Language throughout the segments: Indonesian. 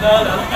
Barang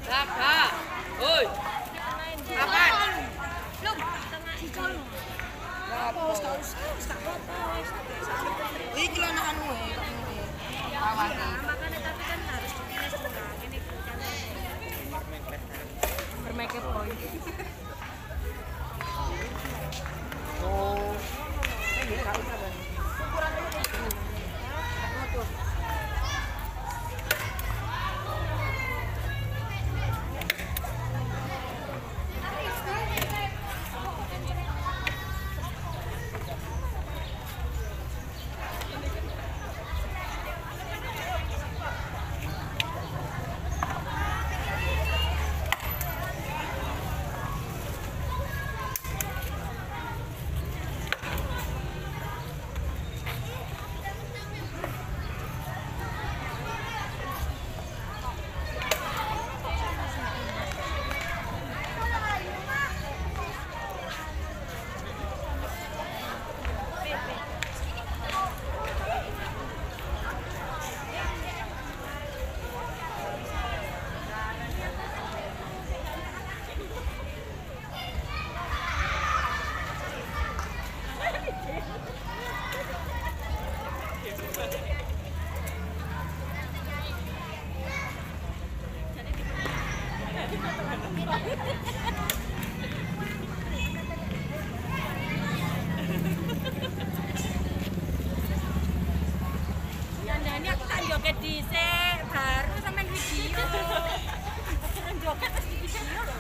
Kakak. Oi. Kapan? Belum. Cikal. Wis gak apa-apa wis. Iki lho anakanmu awake. Makane tapi kan harus ditulis dulu. Ini bermake point. Oh. Ini enggak usah, Bang. Ukurannya ini. Motor. Ini aku tak joget dhisik, baru sampean video. Aku joget terus di video lho.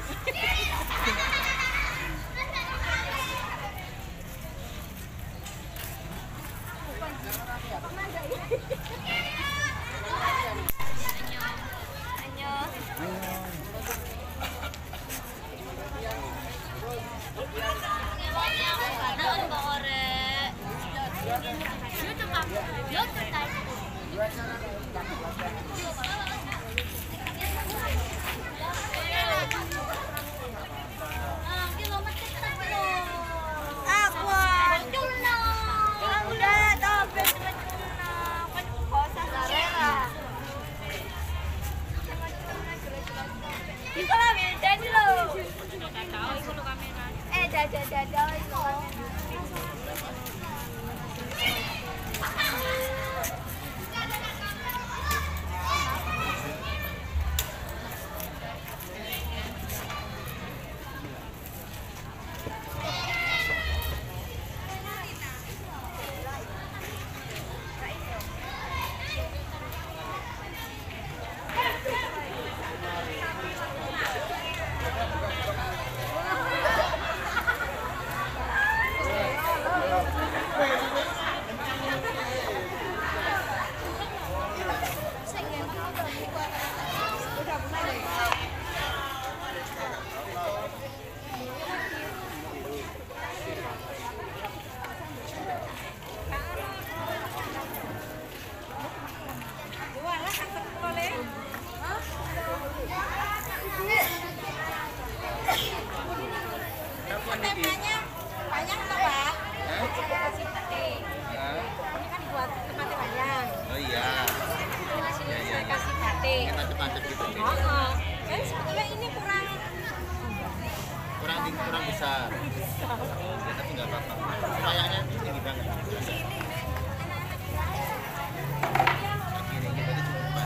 Temanya banyak atau Pak? Kasih pete. Ini kan buat tempatnya banyak. Oh iya. Saya kasih pete. Kita cepat gitu. Oh. Kan sebetulnya ini kurang Kurang besar. Ya, tapi nggak apa-apa. Kayaknya tinggi banget. Ini kita dicoba.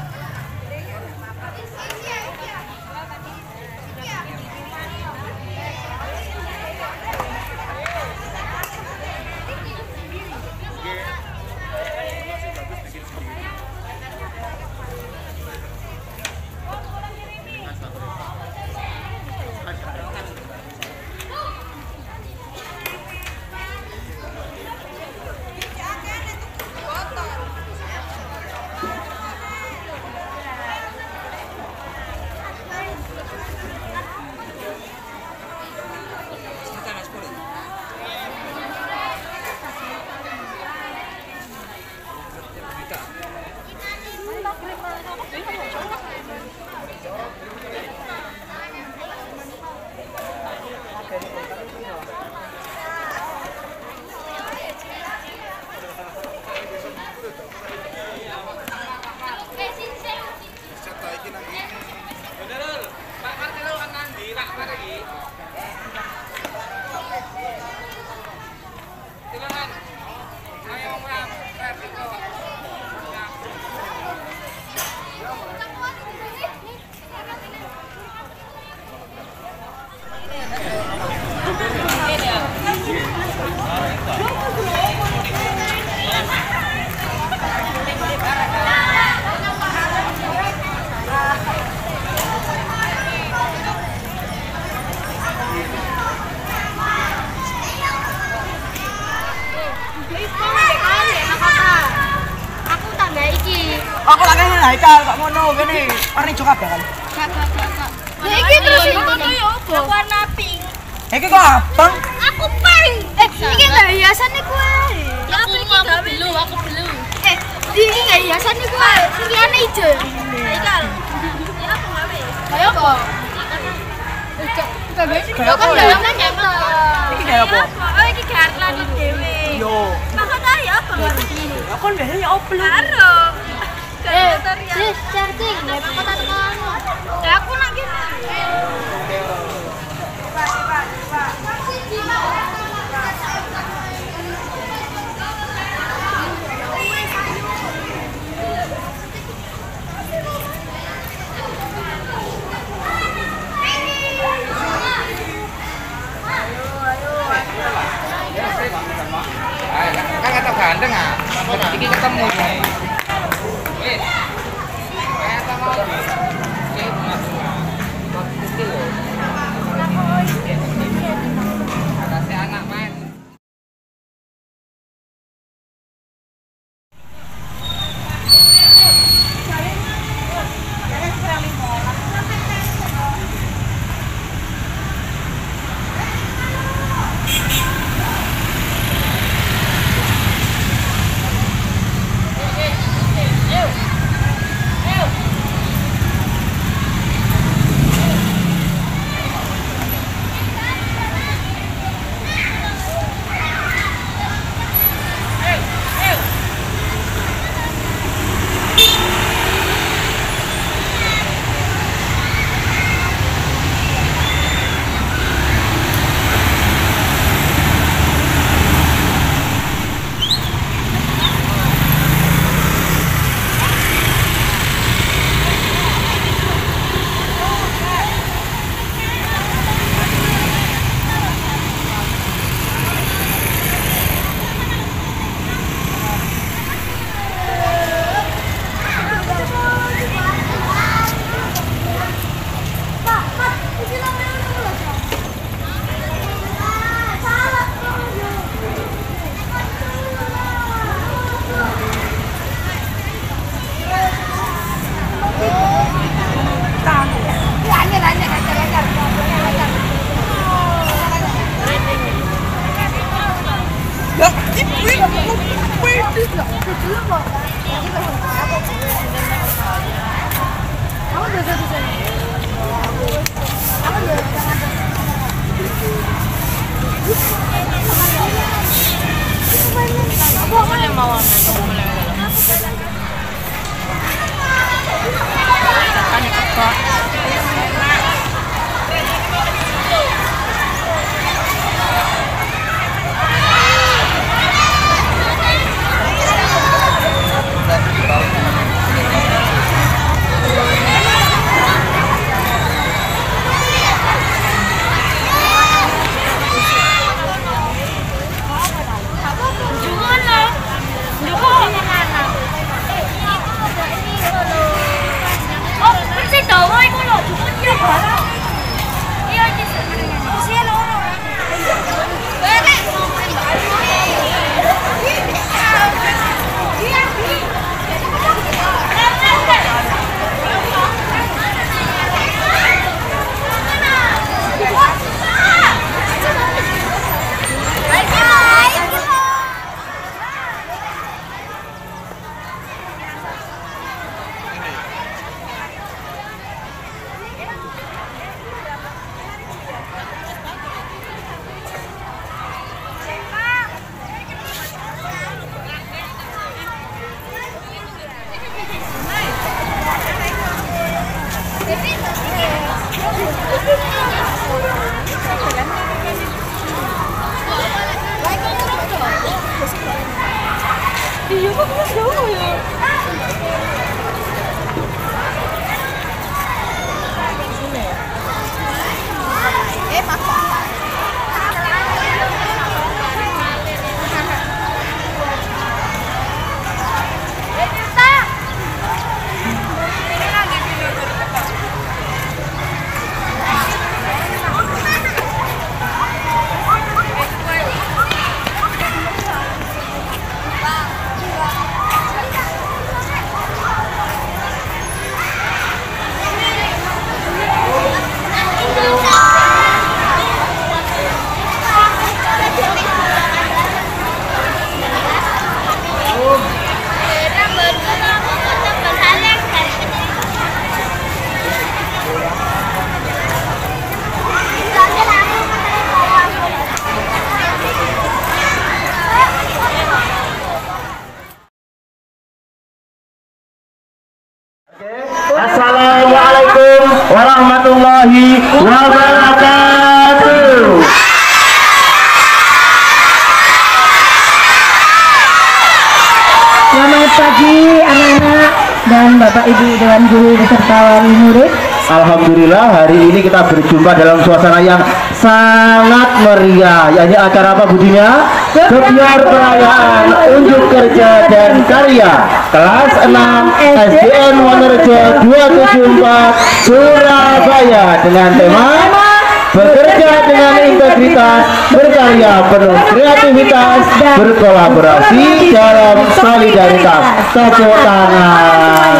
Haikal kok ngono kene. Warni jo kabeh kan. Kak. Lah iki terus ngono ya opo? Warna pink. Iki kok abang? Aku pink. Iki enggak hiasane kuwi. Ya apa iki gawe? Aku belum. Iki enggak hiasane kuwi. Sing liyane ijo. Haikal. Ya aku gawe. Kayak apa? Kayak apa ya? Iki kayak apa? Oh iki garlan dhewe. Yo. Makane ya apa ngerti? Ya kon biasanya opo lu? Karo. Sis, charging, nek kok tak tekan. Ya aku nak kene. Kan kata gandeng ah. Iki ketemu ini. Wis. Kayak sama lagi. Oke, masuk. Kecil loh. Ada si anak main. wabarakatuh. Selamat pagi anak-anak dan Bapak Ibu Dewan Guru beserta wali murid. Alhamdulillah hari ini kita berjumpa dalam suasana yang sangat meriah. Yakni acara apa budinya? Gebyar perayaan unjuk kerja dan karya kelas 6 SDN Wonorejo 274 Surabaya dengan tema bekerja dengan integritas, berkarya penuh kreativitas, berkolaborasi dalam solidaritas. Tepuk tangan.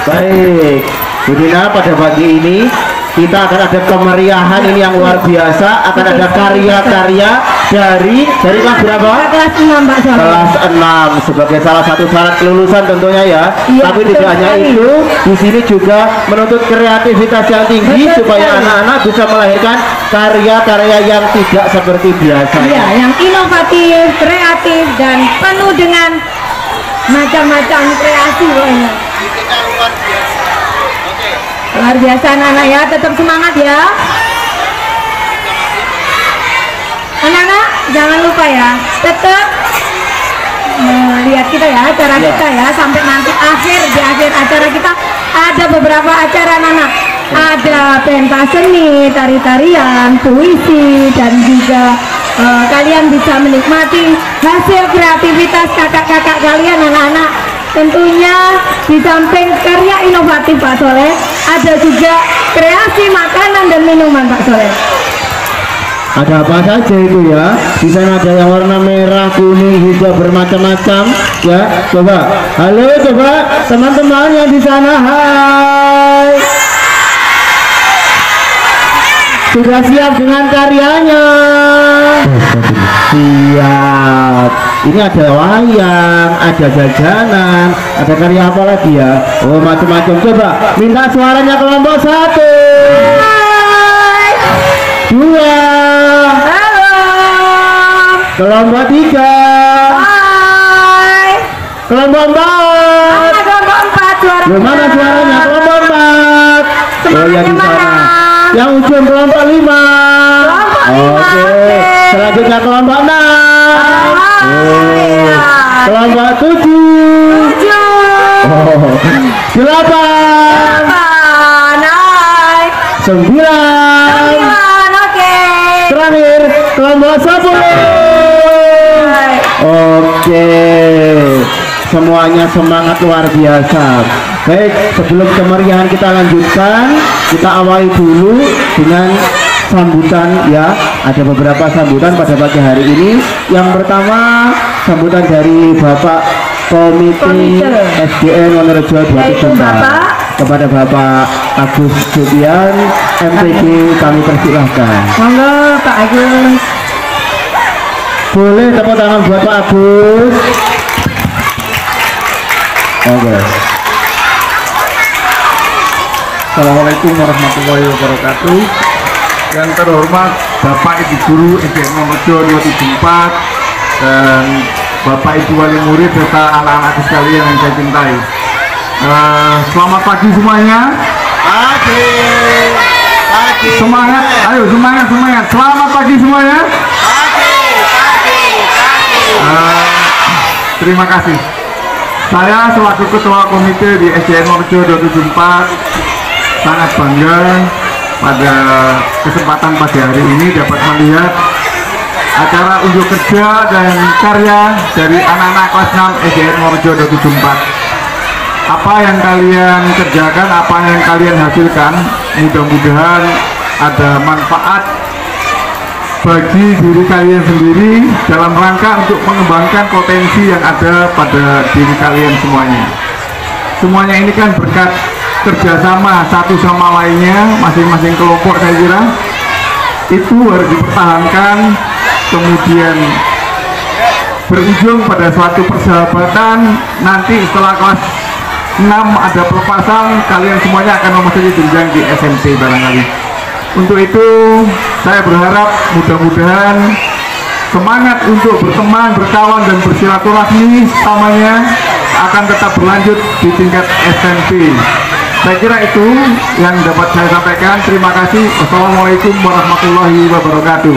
Baik, Budina, pada pagi ini kita akan ada kemeriahan ini yang luar biasa. Akan ada karya-karya dari kelas berapa? Kelas 6 Pak Soleh. Kelas 6 sebagai salah satu syarat kelulusan tentunya ya. Iya, Tapi betul tidak hanya sekali. itu, di sini juga menuntut kreativitas yang tinggi Betul supaya sekali. anak-anak bisa melahirkan karya-karya yang tidak seperti biasa. Iya, yang inovatif, kreatif dan penuh dengan macam-macam kreasi pokoknya. Luar biasa anak-anak ya, tetap semangat ya. Anak-anak jangan lupa ya, tetap melihat kita ya, acara kita ya, sampai nanti di akhir acara kita ada beberapa acara anak-anak. Ada pentas seni, tari-tarian, puisi, dan juga kalian bisa menikmati hasil kreativitas kakak-kakak kalian anak-anak. Tentunya di samping karya inovatif Pak Soleh, ada juga kreasi makanan dan minuman Pak Soleh. Ada apa saja itu ya? Di sana ada yang warna merah, kuning, hijau, bermacam-macam ya. Coba, halo, coba teman-teman yang di sana, hai. Sudah siap dengan karyanya? Siap. Ini ada wayang, ada jajanan, ada karya apa lagi ya? Oh, macam-macam. Coba minta suaranya kelompok 1, 2, Halo. kelompok 3, Hai. kelompok 4. Ada kelompok 4 suara. Loh, mana suaranya? Kelompok 4. Oh ya, di sana. Yang ujung kelompok 5. Kelompok 5. Oke. Selanjutnya kelompok 6. Oh. Kelompok 7. 8. Naik. 9. Oke. Terakhir kelompok 10. Oke, semuanya semangat luar biasa. Baik, sebelum kemeriahan kita lanjutkan, kita awali dulu dengan sambutan ya. Ada beberapa sambutan pada pagi hari ini. Yang pertama sambutan dari Bapak Komite SDN Wonorejo 274 kepada Bapak Agus Jubian MTG, kami persilahkan. Monggo Pak Agus. Boleh tepuk tangan buat Pak Agus. Oke. Assalamualaikum warahmatullahi wabarakatuh. Yang terhormat Bapak Ibu Guru SDN Wonorejo 274 dan Bapak Ibu Wali Murid serta anak-anak sekalian yang saya cintai. Selamat pagi semuanya. Pagi. Semangat, ayo semangat. Selamat pagi semuanya. Terima kasih. Saya selaku Ketua Komite di SDN Wonorejo 274 sangat bangga pada kesempatan pagi hari ini dapat melihat acara unjuk kerja dan karya dari anak-anak kelas 6 SDN Wonorejo 274. Apa yang kalian kerjakan, apa yang kalian hasilkan, mudah-mudahan ada manfaat bagi diri kalian sendiri dalam rangka untuk mengembangkan potensi yang ada pada diri kalian semuanya. Semuanya ini kan berkat kerjasama satu sama lainnya, masing-masing kelompok saya kira itu harus dipertahankan, kemudian berujung pada suatu persahabatan. Nanti setelah kelas 6 ada pelepasan, kalian semuanya akan memasuki jenjang di SMP barangkali. Untuk itu saya berharap mudah-mudahan semangat untuk berteman, berkawan dan bersilaturahmi selamanya akan tetap berlanjut di tingkat SMP. Saya kira itu yang dapat saya sampaikan. Terima kasih. Wassalamualaikum warahmatullahi wabarakatuh.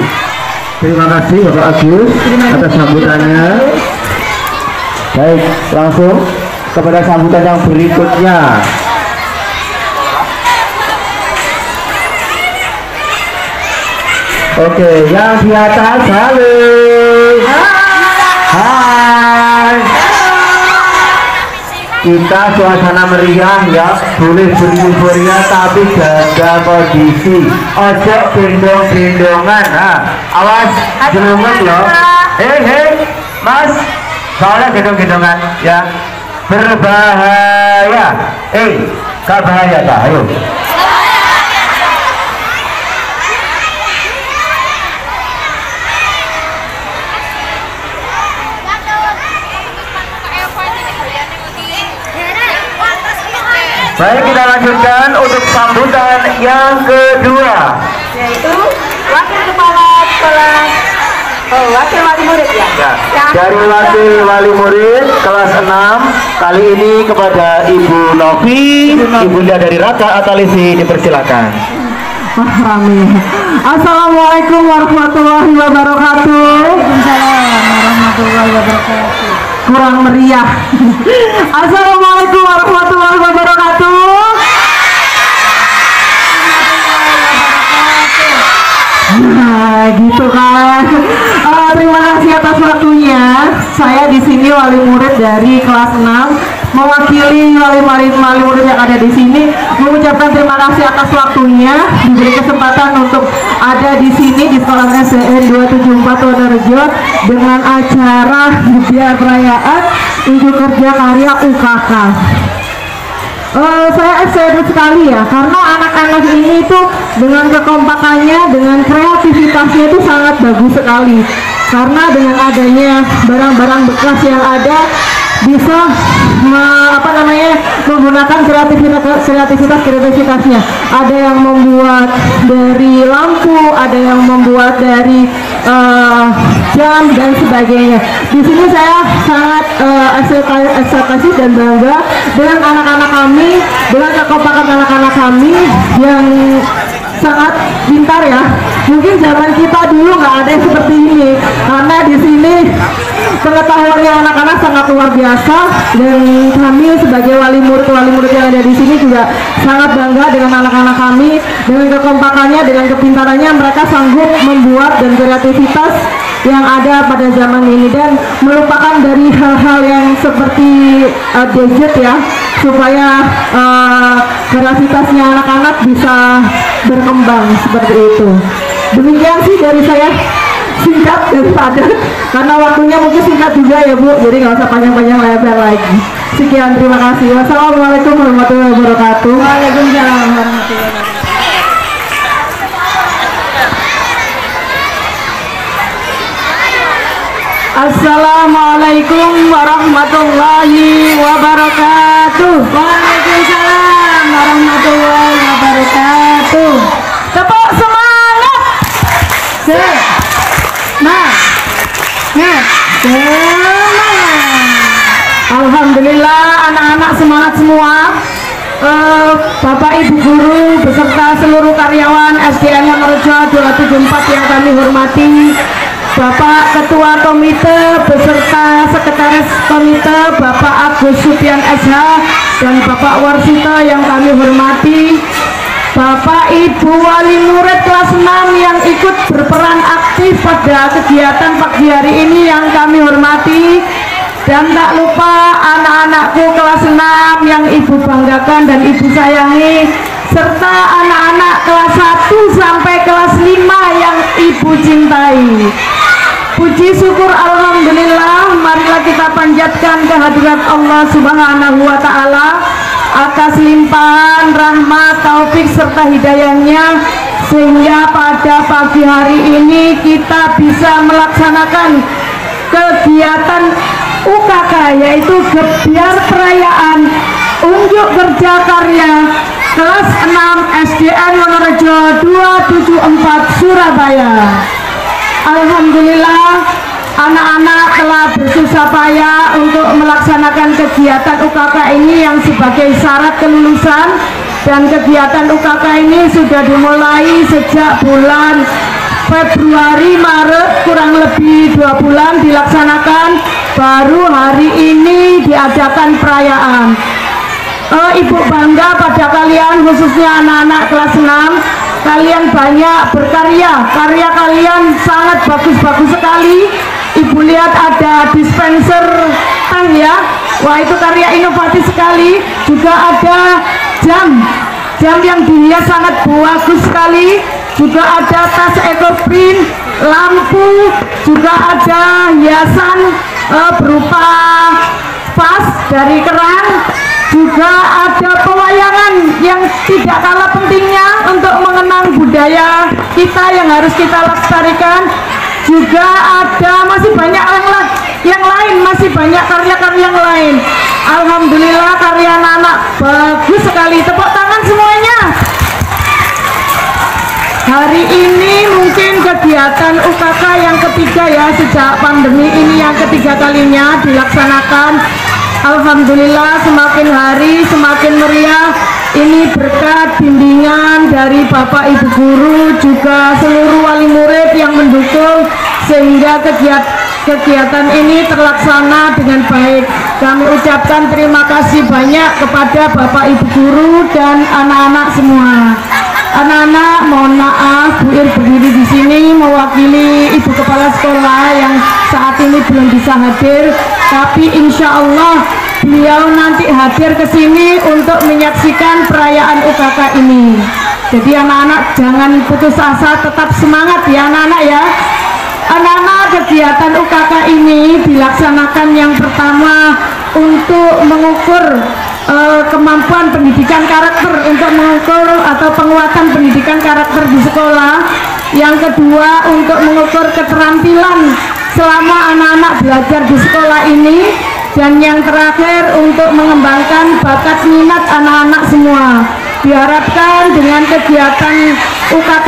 Terima kasih Bapak Agus atas sambutannya. Baik, langsung kepada sambutan yang berikutnya. Oke, yang di atas, halo. Hai. Kita suasana meriah ya, boleh beruforia tapi jaga kondisi. Ojo gendong-gendongan, awas jelungan loh. Hei, Mas, soalnya gendong-gendongan ya, berbahaya. Gak bahaya tak? Ayo. Baik, kita lanjutkan untuk sambutan yang kedua, Yaitu wakil kepala sekolah, wakil wali murid ya. dari wakil wali murid kelas 6 kali ini kepada Ibu Novi, ibunda dari Raka Atalisi, dipersilakan. Rame. Assalamualaikum warahmatullahi wabarakatuh. Waalaikumsalam warahmatullahi wabarakatuh. Kurang meriah. Assalamualaikum warahmatullahi wabarakatuh. Nah, gitu kan. Terima kasih atas waktunya. Saya di sini wali murid dari kelas 6, mewakili wali murid yang ada di sini, mengucapkan terima kasih atas waktunya, diberi kesempatan untuk ada di sini di sekolah SDN 274 Wonorejo dengan acara biar perayaan Unjuk Kerja Karya UKK. Saya excited sekali ya, karena anak-anak ini tuh dengan kekompakannya, dengan kreativitasnya itu sangat bagus sekali. Karena dengan adanya barang-barang bekas yang ada, bisa menggunakan kreativitasnya. Ada yang membuat dari lampu, ada yang membuat dari jam dan sebagainya. Di sini saya sangat ekspektasi dan bangga dengan anak-anak kami, dengan kekompakan anak-anak kami yang sangat pintar ya. Mungkin zaman kita dulu nggak ada yang seperti ini, karena di sini pengetahuannya anak-anak sangat luar biasa, dan kami sebagai wali murid yang ada di sini juga sangat bangga dengan anak-anak kami, dengan kekompakannya, dengan kepintarannya. Mereka sanggup membuat dan kreativitas yang ada pada zaman ini, dan melupakan dari hal-hal yang seperti gadget ya, supaya kreativitasnya anak-anak bisa berkembang seperti itu. Demikian sih dari saya, singkat dan padat karena waktunya mungkin singkat juga ya Bu, jadi nggak usah panjang-panjang lebar lagi. Sekian, terima kasih. Wassalamualaikum warahmatullahi wabarakatuh. Waalaikumsalam warahmatullahi wabarakatuh. Assalamualaikum warahmatullahi wabarakatuh. Waalaikumsalam warahmatullahi wabarakatuh. Tepuk semangat. Alhamdulillah, anak-anak semangat semua. Bapak Ibu guru beserta seluruh karyawan SDN Wonorejo 274 yang kami hormati, Bapak Ketua Komite beserta Sekretaris Komite Bapak Agus Supian SH dan Bapak Warsito yang kami hormati, Bapak Ibu wali murid kelas 6 yang ikut berperan aktif pada kegiatan pagi hari ini yang kami hormati, dan tak lupa anak-anakku kelas 6 yang Ibu banggakan dan Ibu sayangi, serta anak-anak kelas 1 sampai kelas 5 yang Ibu cintai. Puji syukur alhamdulillah, marilah kita panjatkan kehadirat Allah Subhanahu wa Ta'ala atas limpahan rahmat, taufik serta hidayahnya, sehingga pada pagi hari ini kita bisa melaksanakan kegiatan UKK, yaitu gebiar perayaan Unjuk Kerja Karya kelas 6 SDN Wonorejo 274 Surabaya. Alhamdulillah, anak-anak telah bersusah payah untuk melaksanakan kegiatan UKK ini yang sebagai syarat kelulusan, dan kegiatan UKK ini sudah dimulai sejak bulan Februari Maret, kurang lebih 2 bulan dilaksanakan, baru hari ini diadakan perayaan. Ibu bangga pada kalian, khususnya anak-anak kelas 6. Kalian banyak berkarya, karya kalian sangat bagus-bagus sekali. Ibu lihat ada dispenser teh ya, wah itu karya inovatif sekali. Juga ada jam yang dihias sangat bagus sekali. Juga ada tas ekoprint, lampu, juga ada hiasan berupa vas dari kerang, juga ada pewayangan yang tidak kalah pentingnya untuk mengenang budaya kita yang harus kita lestarikan. Juga ada masih banyak yang lain, masih banyak karya-karya yang lain. Alhamdulillah karya anak-anak bagus sekali, tepuk tangan semuanya. Hari ini mungkin kegiatan UKK yang ketiga ya, sejak pandemi ini yang ketiga kalinya dilaksanakan. Alhamdulillah semakin hari semakin meriah. Ini berkat bimbingan dari Bapak Ibu Guru, juga seluruh wali murid yang mendukung, sehingga kegiatan ini terlaksana dengan baik. Kami ucapkan terima kasih banyak kepada Bapak Ibu Guru dan anak-anak semua. Anak-anak, mohon maaf Bu Ir berdiri di sini mewakili Ibu Kepala Sekolah yang saat ini belum bisa hadir, tapi insya Allah beliau nanti hadir ke sini untuk menyaksikan perayaan UKK ini. Jadi anak-anak jangan putus asa, tetap semangat ya anak-anak ya. Anak-anak, kegiatan UKK ini dilaksanakan yang pertama untuk mengukur kemampuan pendidikan karakter, untuk mengukur atau penguatan pendidikan karakter di sekolah. Yang kedua untuk mengukur keterampilan selama anak-anak belajar di sekolah ini. Dan yang terakhir untuk mengembangkan bakat minat anak-anak semua. Diharapkan dengan kegiatan UKK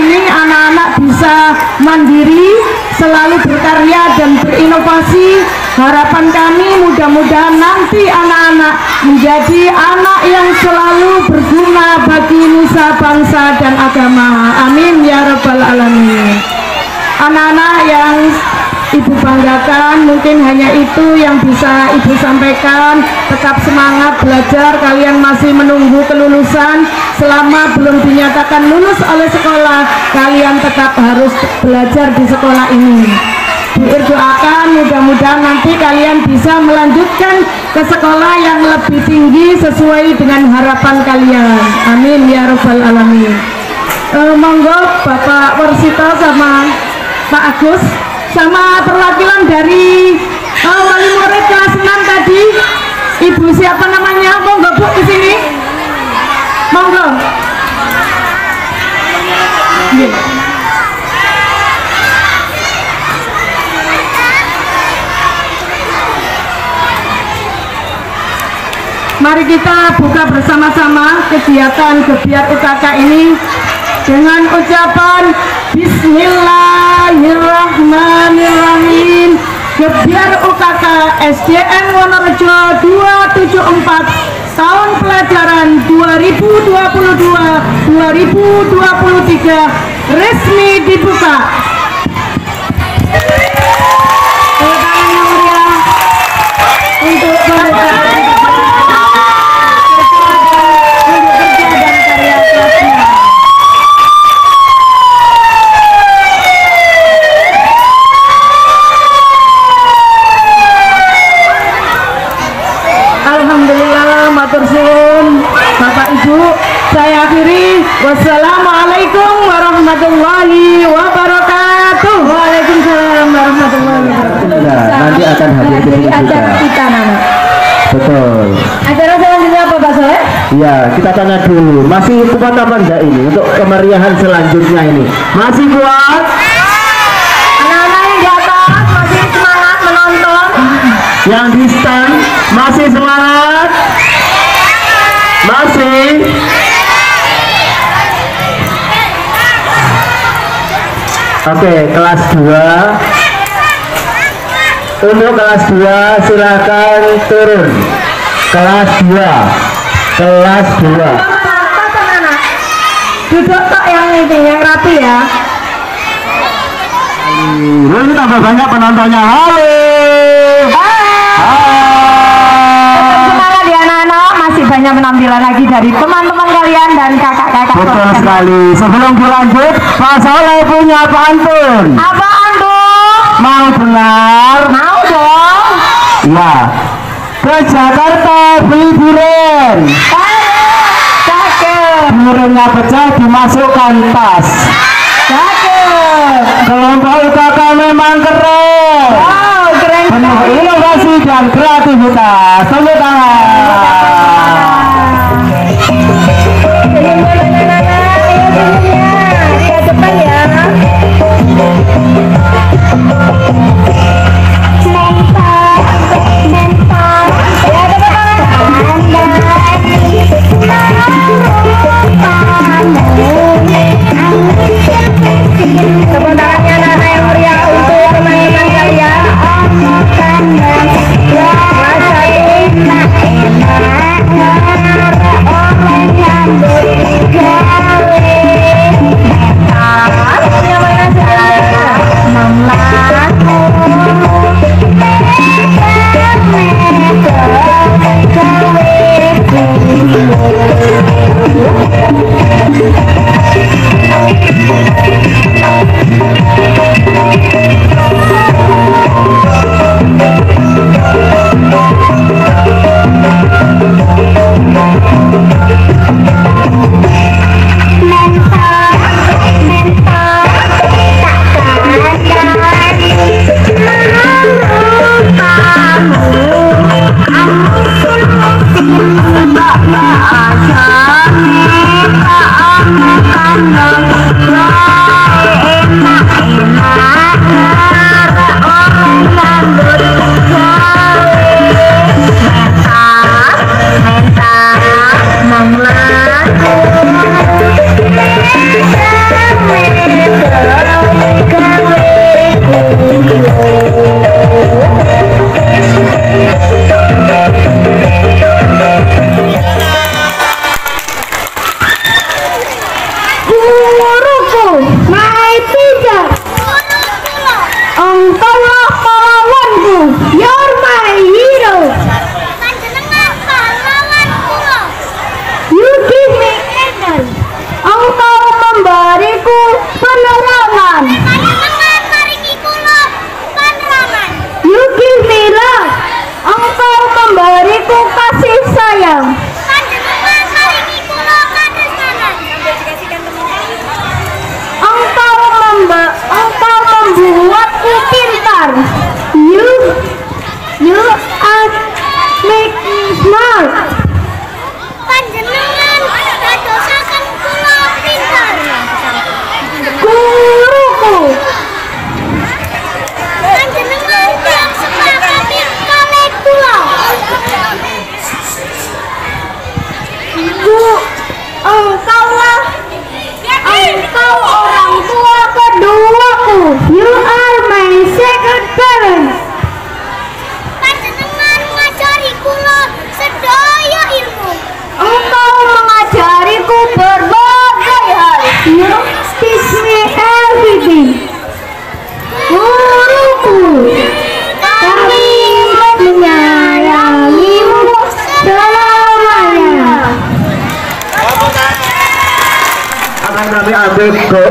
ini anak-anak bisa mandiri, selalu berkarya dan berinovasi. Harapan kami mudah-mudahan nanti anak-anak menjadi anak yang selalu berguna bagi nusa bangsa dan agama. Amin ya rabbal alamin. Anak-anak yang Ibu banggakan, mungkin hanya itu yang bisa Ibu sampaikan. Tetap semangat belajar, kalian masih menunggu kelulusan. Selama belum dinyatakan lulus oleh sekolah, kalian tetap harus belajar di sekolah ini. Bu Ir doakan mudah-mudahan nanti kalian bisa melanjutkan ke sekolah yang lebih tinggi sesuai dengan harapan kalian. Amin ya rabbal alamin. Monggo Bapak Warsito sama Pak Agus sama perwakilan dari wali murid kelas 6 tadi, Ibu siapa namanya? Monggo Bu ke sini. Monggo. Mari kita buka bersama-sama kegiatan Gebiar UKK ini dengan ucapan Bismillahirrahmanirrahim. Gebiar UKK SDN Wonorejo 274 tahun pelajaran 2022-2023 resmi dibuka. Tangan yang meriah untuk pembukaan. Bapak Ibu, saya akhiri. Wassalamualaikum warahmatullahi wabarakatuh. Waalaikumsalam warahmatullahi wabarakatuh. Nanti akan hadir ke sini juga. Kita Nana. Betul. Acara selanjutnya apa Pak Soleh? Iya, kita tanya dulu. Masih kuat apa enggak ini untuk kemeriahan selanjutnya ini? Masih kuat? Anak-anak yang di atas masih semangat menonton. Yang di stand masih semangat? Masih? Oke, kelas 2 Untuk kelas 2 silakan turun. Kelas 2. Kelas 2. Duduk tok yang ini, yang rapi ya. Ini tambah banyak penontonnya. Halo. Semangat ya anak-anak, masih banyak penampilan lagi dari teman-teman kalian dan kakak-kakak. Betul sekali. Sebelum dilanjut, Pak Soleh punya pantun. Apaan tuh? Mau dengar? Mau dong. Ya. Ke Jakarta beli durian. Cakep. Duriannya pecah dimasukkan tas. Cakep. Kelompok UKK memang keren. Wow, keren. Penuh inovasi dan kreativitas. Tepuk tangan. Ke depan ya. Tepuk tangannya anak-anak yang meriah untuk teman-teman kalian.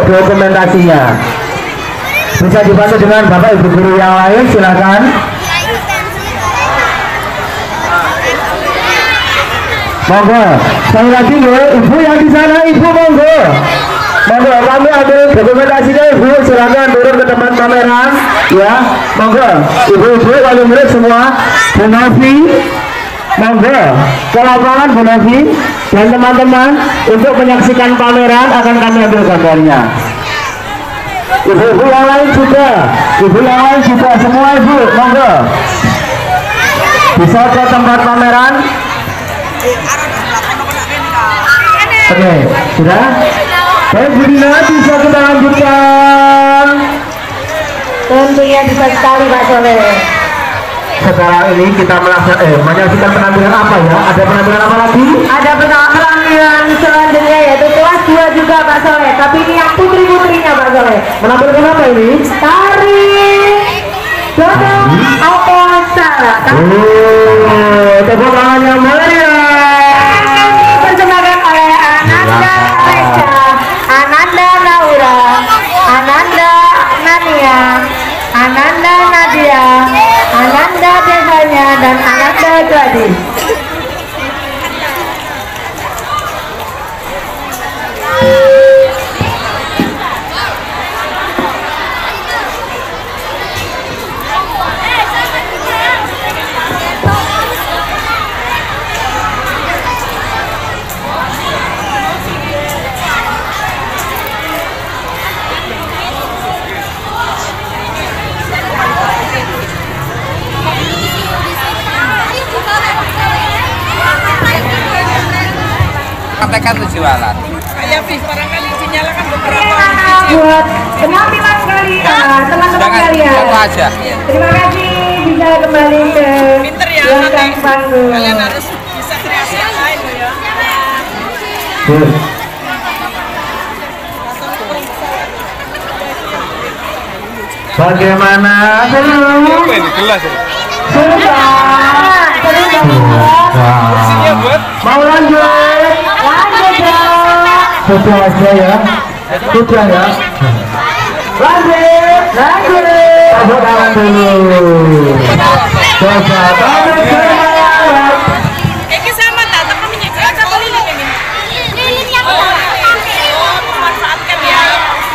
Dokumentasinya bisa dibantu dengan Bapak Ibu guru yang lain, silakan. Monggo, sekali lagi Ibu yang di sana, Ibu monggo. Monggo, kami ambil dokumentasinya Ibu, silakan turun ke tempat pameran, ya. Monggo, Ibu-ibu wali murid semua, Bu Novi, monggo ke lapangan Bu Novi dan teman-teman untuk menyaksikan pameran akan kami ambil gambarnya. Ibu-ibu yang lain juga, ibu yang lain juga, semua ibu, monggo bisa ke tempat pameran. Oke, sudah? Baik Bu Dina, bisa kita lanjutkan. Tentunya bisa sekali Pak Soleh. sekarang ini kita menyaksikan penampilan apa ya? Ada penampilan apa lagi? Ada penampilan selanjutnya yaitu kelas 2 juga Pak Soleh, tapi ini yang putri-putrinya Pak Soleh. Menampilkan apa ini? Tari Dodong Alponsara. Tepuk tangan yang meriah. Dipersembahkan oleh Ananda Reja, Ananda Laura, Ananda Nania, Ananda Nadia, Ananda Desanya, dan Ananda Gladys. Katakan tuh jualan. Kayak Fis, barangkali dinyalakan beberapa. Buat penampilan kalian, teman-teman kalian. Satu aja. Terima kasih bisa kembali ke Pinter ya, belakang nanti panggung. kalian harus bisa kreasi yang lain loh ya. Bagaimana seru? Ini gelas ya. Seru banget. Mau lanjut? Lanjut dong. Sudah aja ya. Sudah ya. Lanjut. Tepuk tangan dulu. Coba tarik semangat. Ini sama tak, tapi minyak satu lilin ini. Lilin yang memanfaatkan ya.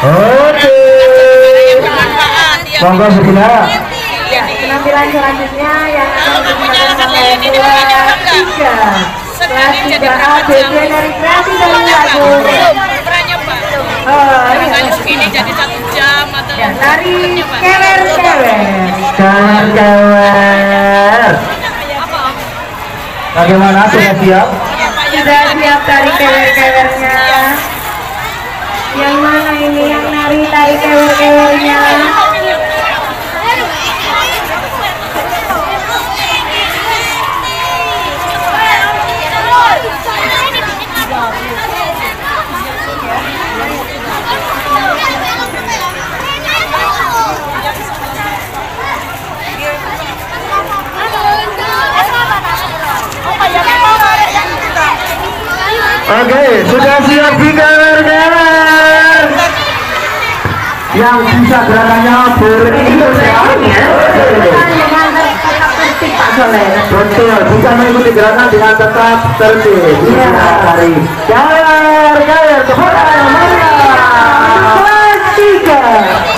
Oke. Bermanfaat ya. Monggo segera. Ya, penampilan selanjutnya yang akan diperkenalkan oleh Ini kelas minyak 3. Kelas 3A BC dari kreasi dari lagu. Pernah nyoba. Oh, iya. Misalnya segini jadi 1 jam atau Ya, tari kewer-kewer. Kewer. Bagaimana sudah siap? Sudah siap tari kewer-kewernya? Yang mana ini yang nari tari kewer-kewernya? Oke, sudah siap di kewer-kewer. Yang bisa gerakannya berirus ya. Dengan tetap tertib Pak Soleh. Betul, bisa mengikuti gerakan dengan tetap tertib. Iya, hari kewer-kewer, tepuk tangan meriah. Kelas 3.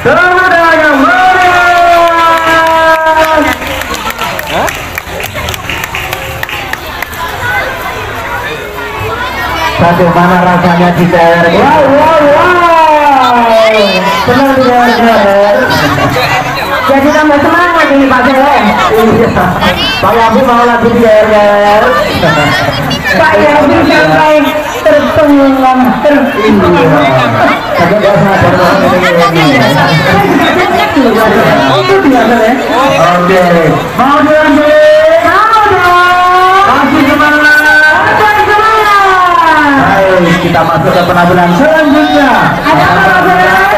Tepuk tangan yang meriah. Bagaimana rasanya di daerah? Wow. Senang di daerah. Jadi tambah semangat ini Pak Sele. Pak Yabu mau lagi di daerah. Pak Yabu sampai tertunggang Oke, mau diambil? Mau dong. Kasih semangat. Ayo kita masuk ke penampilan selanjutnya. Ada penampilan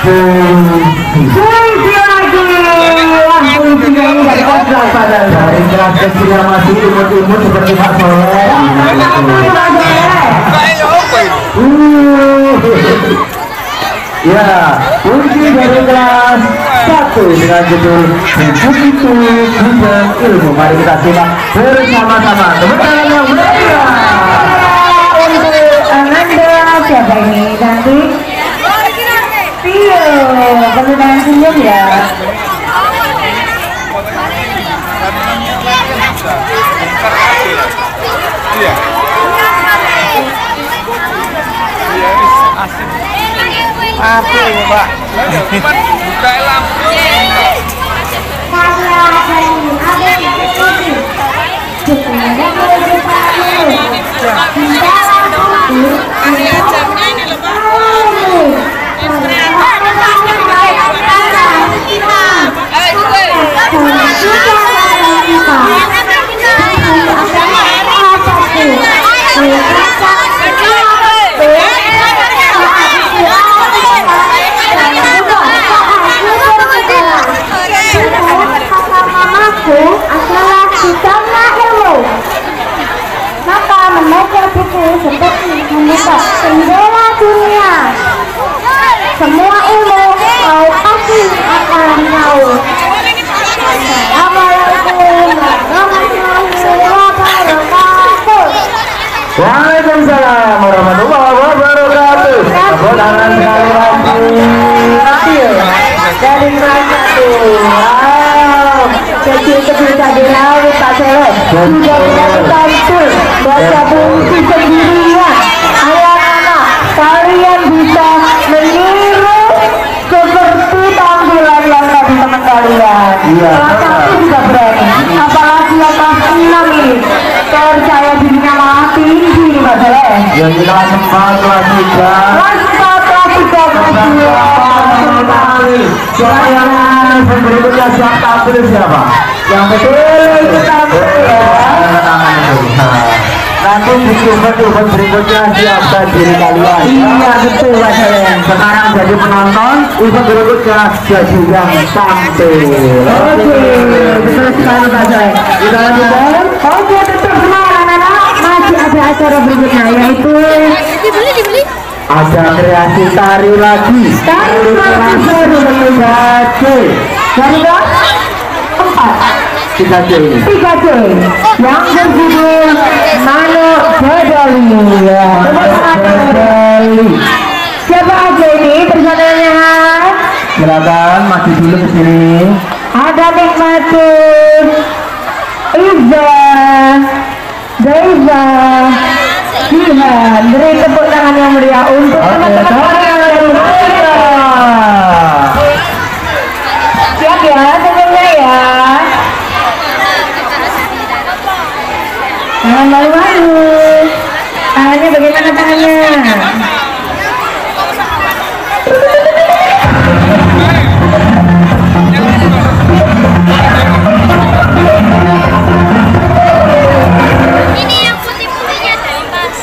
puisi lagi. Wah, puisinya ini dari kontrak pada dari kelas kecil masih imut-imut seperti Pak Soleh. Ya, puisi dari kelas 1 dengan judul Begitu Bukan Ilmu. Mari kita simak bersama-sama. Tepuk tangan yang meriah untuk Ananda. Siapa ini nanti? Tio, beri tangan senyum ya. Iya. Apa ini, Mbak? Buka lampu. Membuka jendela dunia. Semua ilmu kau pasti akan tahu. Assalamualaikum warahmatullahi wabarakatuh. Waalaikumsalam warahmatullahi wabarakatuh. Tepuk tangan sekali lagi. Dari kelas 1. Wow, kecil-kecil cabai rawit Pak Sele. Sudah tampil baca puisi sendirian. Ayo anak, kalian bisa meniru seperti tampilan yang tadi teman kalian. Iya. Kelas 1 juga berani. Apalagi yang kelas 6 ini. Percaya dirinya malah tinggi nih Pak Sele. Yang kelas 4, kelas 3. Kelas 4, kelas 3. Yang berikutnya siap tampil siapa? Yang betul itu tampil ya. Nanti di sumber berikutnya siapkan diri kalian. Iya betul Pak Sele. Sekarang jadi penonton, event berikutnya jadi yang tampil. Oke, betul sekali Pak Sele. Kita lanjutkan. Oke, tetap semangat anak-anak. Masih ada acara berikutnya yaitu Dibeli. ada kreasi tari lagi. Tari lagi baru C. Dari kelas 4. 3C ini. 3C. Yang berjudul Mano Badali. Ya, Badali. Siapa aja ini personelnya? Silakan maju dulu ke sini. Ada Nikmatin, Iza, Daiza, Jihan. Beri tepuk tangan yang meriah untuk teman-teman yang dari Malaysia. Siap ya semuanya ya. Jangan malu-malu. Tangannya bagaimana tangannya? Ini yang putih-putihnya dari tas.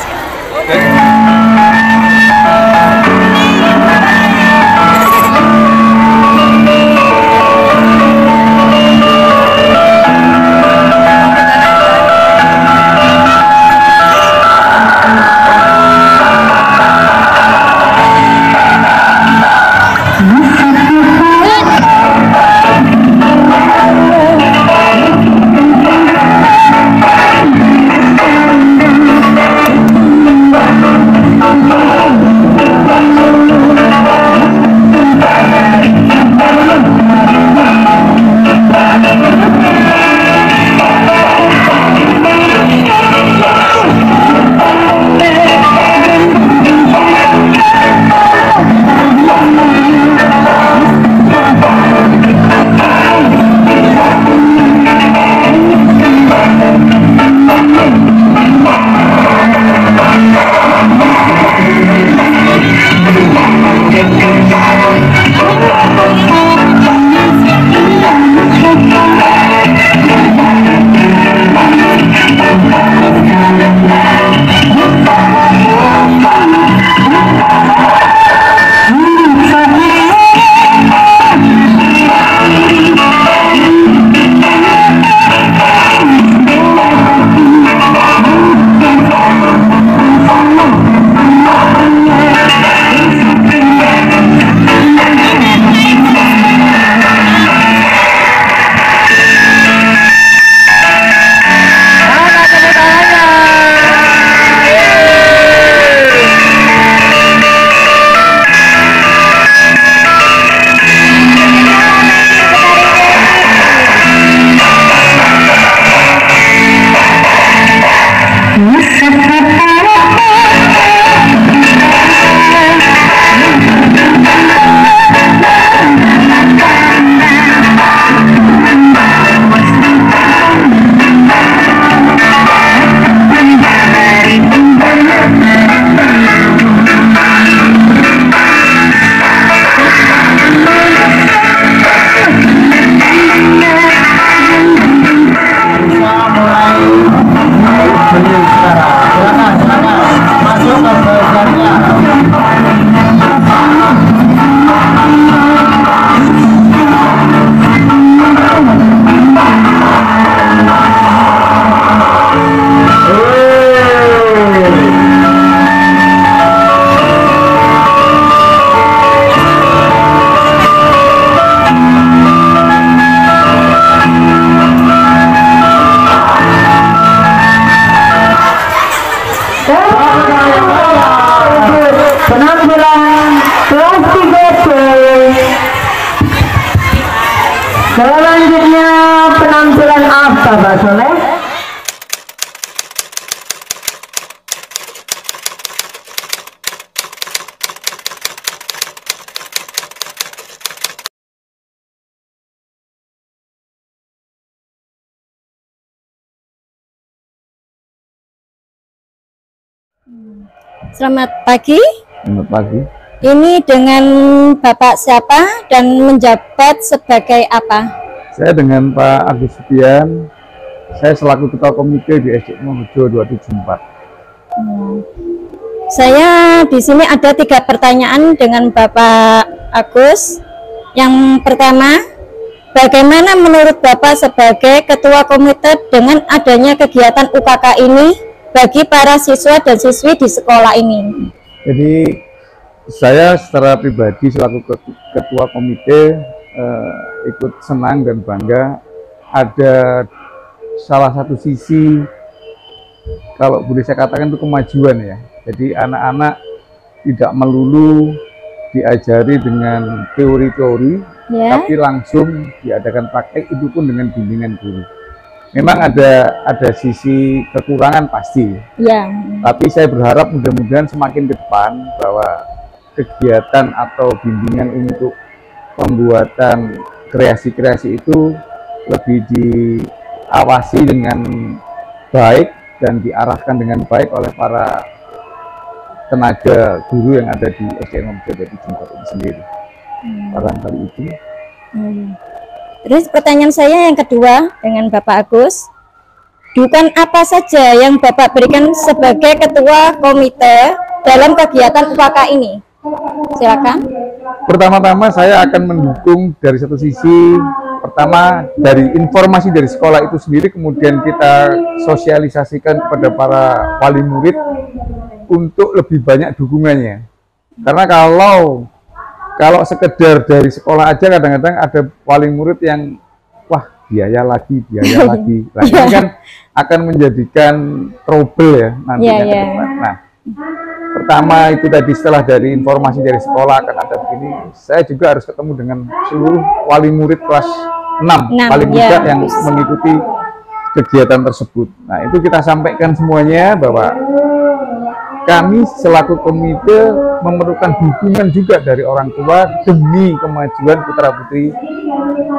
Selanjutnya penampilan apa, Pak Soleh? Selamat pagi. Selamat pagi. Ini dengan Bapak siapa dan menjabat sebagai apa? Saya dengan Pak Agus Setian. Saya selaku Ketua Komite di SD Mojo 274. Saya di sini ada 3 pertanyaan dengan Bapak Agus. Yang pertama, bagaimana menurut Bapak sebagai Ketua Komite dengan adanya kegiatan UKK ini bagi para siswa dan siswi di sekolah ini? Jadi saya secara pribadi selaku Ketua Komite ikut senang dan bangga. Ada salah satu sisi, kalau boleh saya katakan, itu kemajuan ya. Jadi anak-anak tidak melulu diajari dengan teori-teori, tapi langsung diadakan praktek, itu pun dengan bimbingan guru. Memang ada sisi kekurangan pasti, tapi saya berharap mudah-mudahan semakin ke depan bahwa kegiatan atau bimbingan untuk pembuatan kreasi-kreasi itu lebih diawasi dengan baik dan diarahkan dengan baik oleh para tenaga guru yang ada di SDN Mojo 274 ini sendiri. Barangkali itu. Terus pertanyaan saya yang kedua dengan Bapak Agus, dukungan apa saja yang Bapak berikan sebagai Ketua Komite dalam kegiatan UKK ini? Silakan. Pertama-tama saya akan mendukung dari satu sisi, pertama dari informasi dari sekolah itu sendiri, kemudian kita sosialisasikan kepada para wali murid untuk lebih banyak dukungannya. Karena kalau sekedar dari sekolah aja, kadang-kadang ada wali murid yang wah biaya lagi. Nah, ini kan akan menjadikan trouble ya nantinya ke depan. Nah, pertama itu tadi, setelah dari informasi dari sekolah akan ada begini, saya juga harus ketemu dengan seluruh wali murid kelas 6 paling muda yang mengikuti kegiatan tersebut. Nah, itu kita sampaikan semuanya bahwa kami selaku komite memerlukan dukungan juga dari orang tua demi kemajuan putra-putri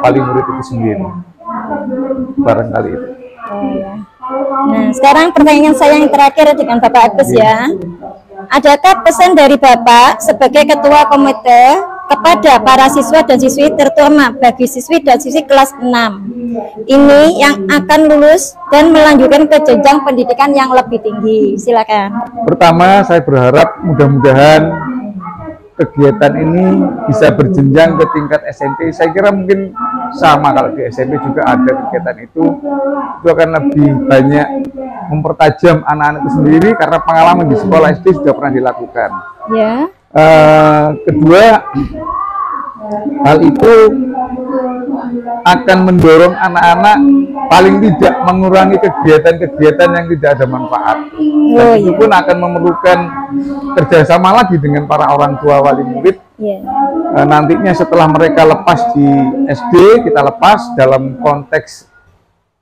wali murid itu sendiri. Barangkali itu. Nah, sekarang pertanyaan saya yang terakhir dengan Bapak Agus ya. Adakah pesan dari Bapak sebagai Ketua Komite kepada para siswa dan siswi, terutama bagi siswi dan siswi kelas 6 ini yang akan lulus dan melanjutkan ke jenjang pendidikan yang lebih tinggi? Silakan. Pertama, saya berharap mudah-mudahan kegiatan ini bisa berjenjang ke tingkat SMP. Saya kira mungkin sama, kalau di SMP juga ada kegiatan itu akan lebih banyak mempertajam anak-anak itu sendiri, karena pengalaman di sekolah SD sudah pernah dilakukan. Kedua, hal itu akan mendorong anak-anak paling tidak mengurangi kegiatan-kegiatan yang tidak ada manfaat. Dan itu pun akan memerlukan kerjasama lagi dengan para orang tua wali murid. Nantinya setelah mereka lepas di SD, kita lepas dalam konteks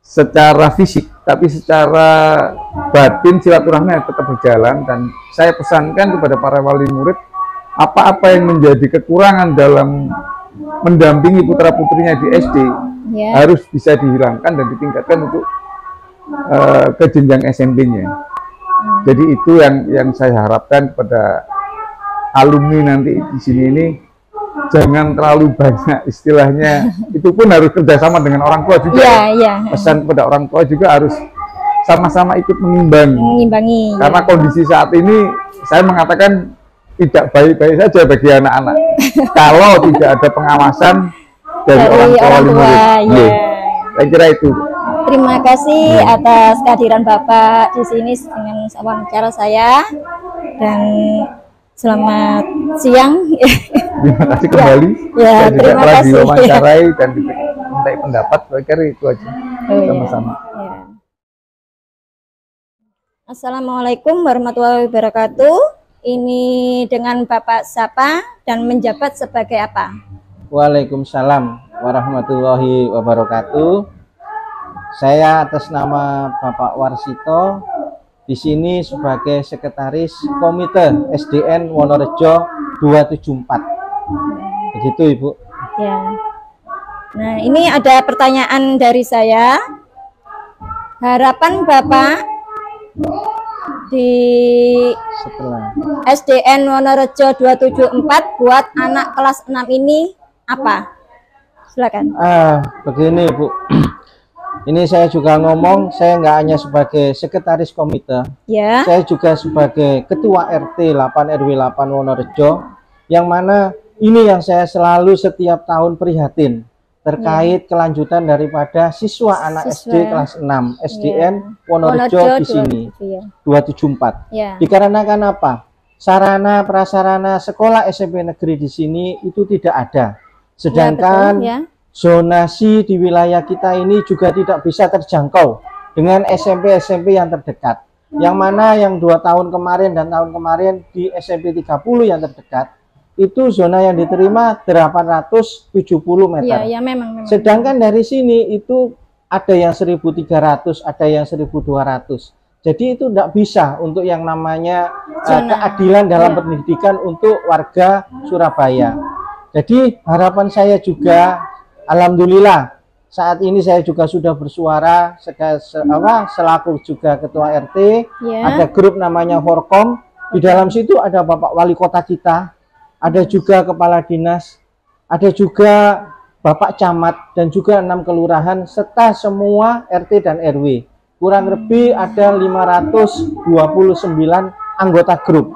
secara fisik, tapi secara batin silaturahmi tetap berjalan. Dan saya pesankan kepada para wali murid, apa-apa yang menjadi kekurangan dalam mendampingi putra-putrinya di SD harus bisa dihilangkan dan ditingkatkan untuk ke jenjang SMP-nya. Jadi itu yang saya harapkan kepada alumni nanti di sini ini, jangan terlalu banyak istilahnya, itu pun harus kerjasama dengan orang tua juga. Pesan kepada orang tua juga harus sama-sama ikut mengimbangi. Karena kondisi saat ini saya mengatakan tidak baik-baik saja bagi anak-anak kalau tidak ada pengawasan dari orang tua wali murid. Saya kira itu. Terima kasih atas kehadiran Bapak di sini dengan wawancara saya, dan selamat siang. Terima kasih kembali. Saya juga telah diwawancarai dan dimintai pendapat. Saya kira itu aja. Sama-sama. Assalamualaikum warahmatullahi wabarakatuh. Ini dengan Bapak siapa dan menjabat sebagai apa? Waalaikumsalam. warahmatullahi wabarakatuh. Saya atas nama Bapak Warsito di sini sebagai Sekretaris Komite SDN Wonorejo 274. Begitu, Ibu. Ya. Nah, ini ada pertanyaan dari saya. Harapan Bapak di Setelah SDN Wonorejo 274 buat anak kelas 6 ini apa? Silakan. Begini, Bu. Ini saya juga ngomong, saya nggak hanya sebagai sekretaris komite, Ya. saya juga sebagai ketua RT 8 RW 8 Wonorejo, yang mana ini yang saya selalu setiap tahun prihatin terkait kelanjutan daripada siswa anak SD kelas 6 SDN Wonorejo di sini 274. Ya. Dikarenakan apa? Sarana prasarana sekolah SMP negeri di sini itu tidak ada. Sedangkan betul, ya. zonasi di wilayah kita ini juga tidak bisa terjangkau dengan SMP-SMP yang terdekat. Yang mana yang 2 tahun kemarin dan tahun kemarin di SMP 30 yang terdekat, itu zona yang diterima 870 meter. Ya, memang. Sedangkan dari sini itu ada yang 1.300, ada yang 1.200. Jadi itu tidak bisa untuk yang namanya keadilan dalam pendidikan untuk warga Surabaya. Jadi harapan saya juga, alhamdulillah saat ini saya juga sudah bersuara selaku juga ketua RT. Ada grup namanya Forkom. Di dalam situ ada Bapak Wali Kota kita, ada juga Kepala Dinas, ada juga Bapak Camat, dan juga 6 kelurahan serta semua RT dan RW. Kurang lebih ada 529 anggota grup.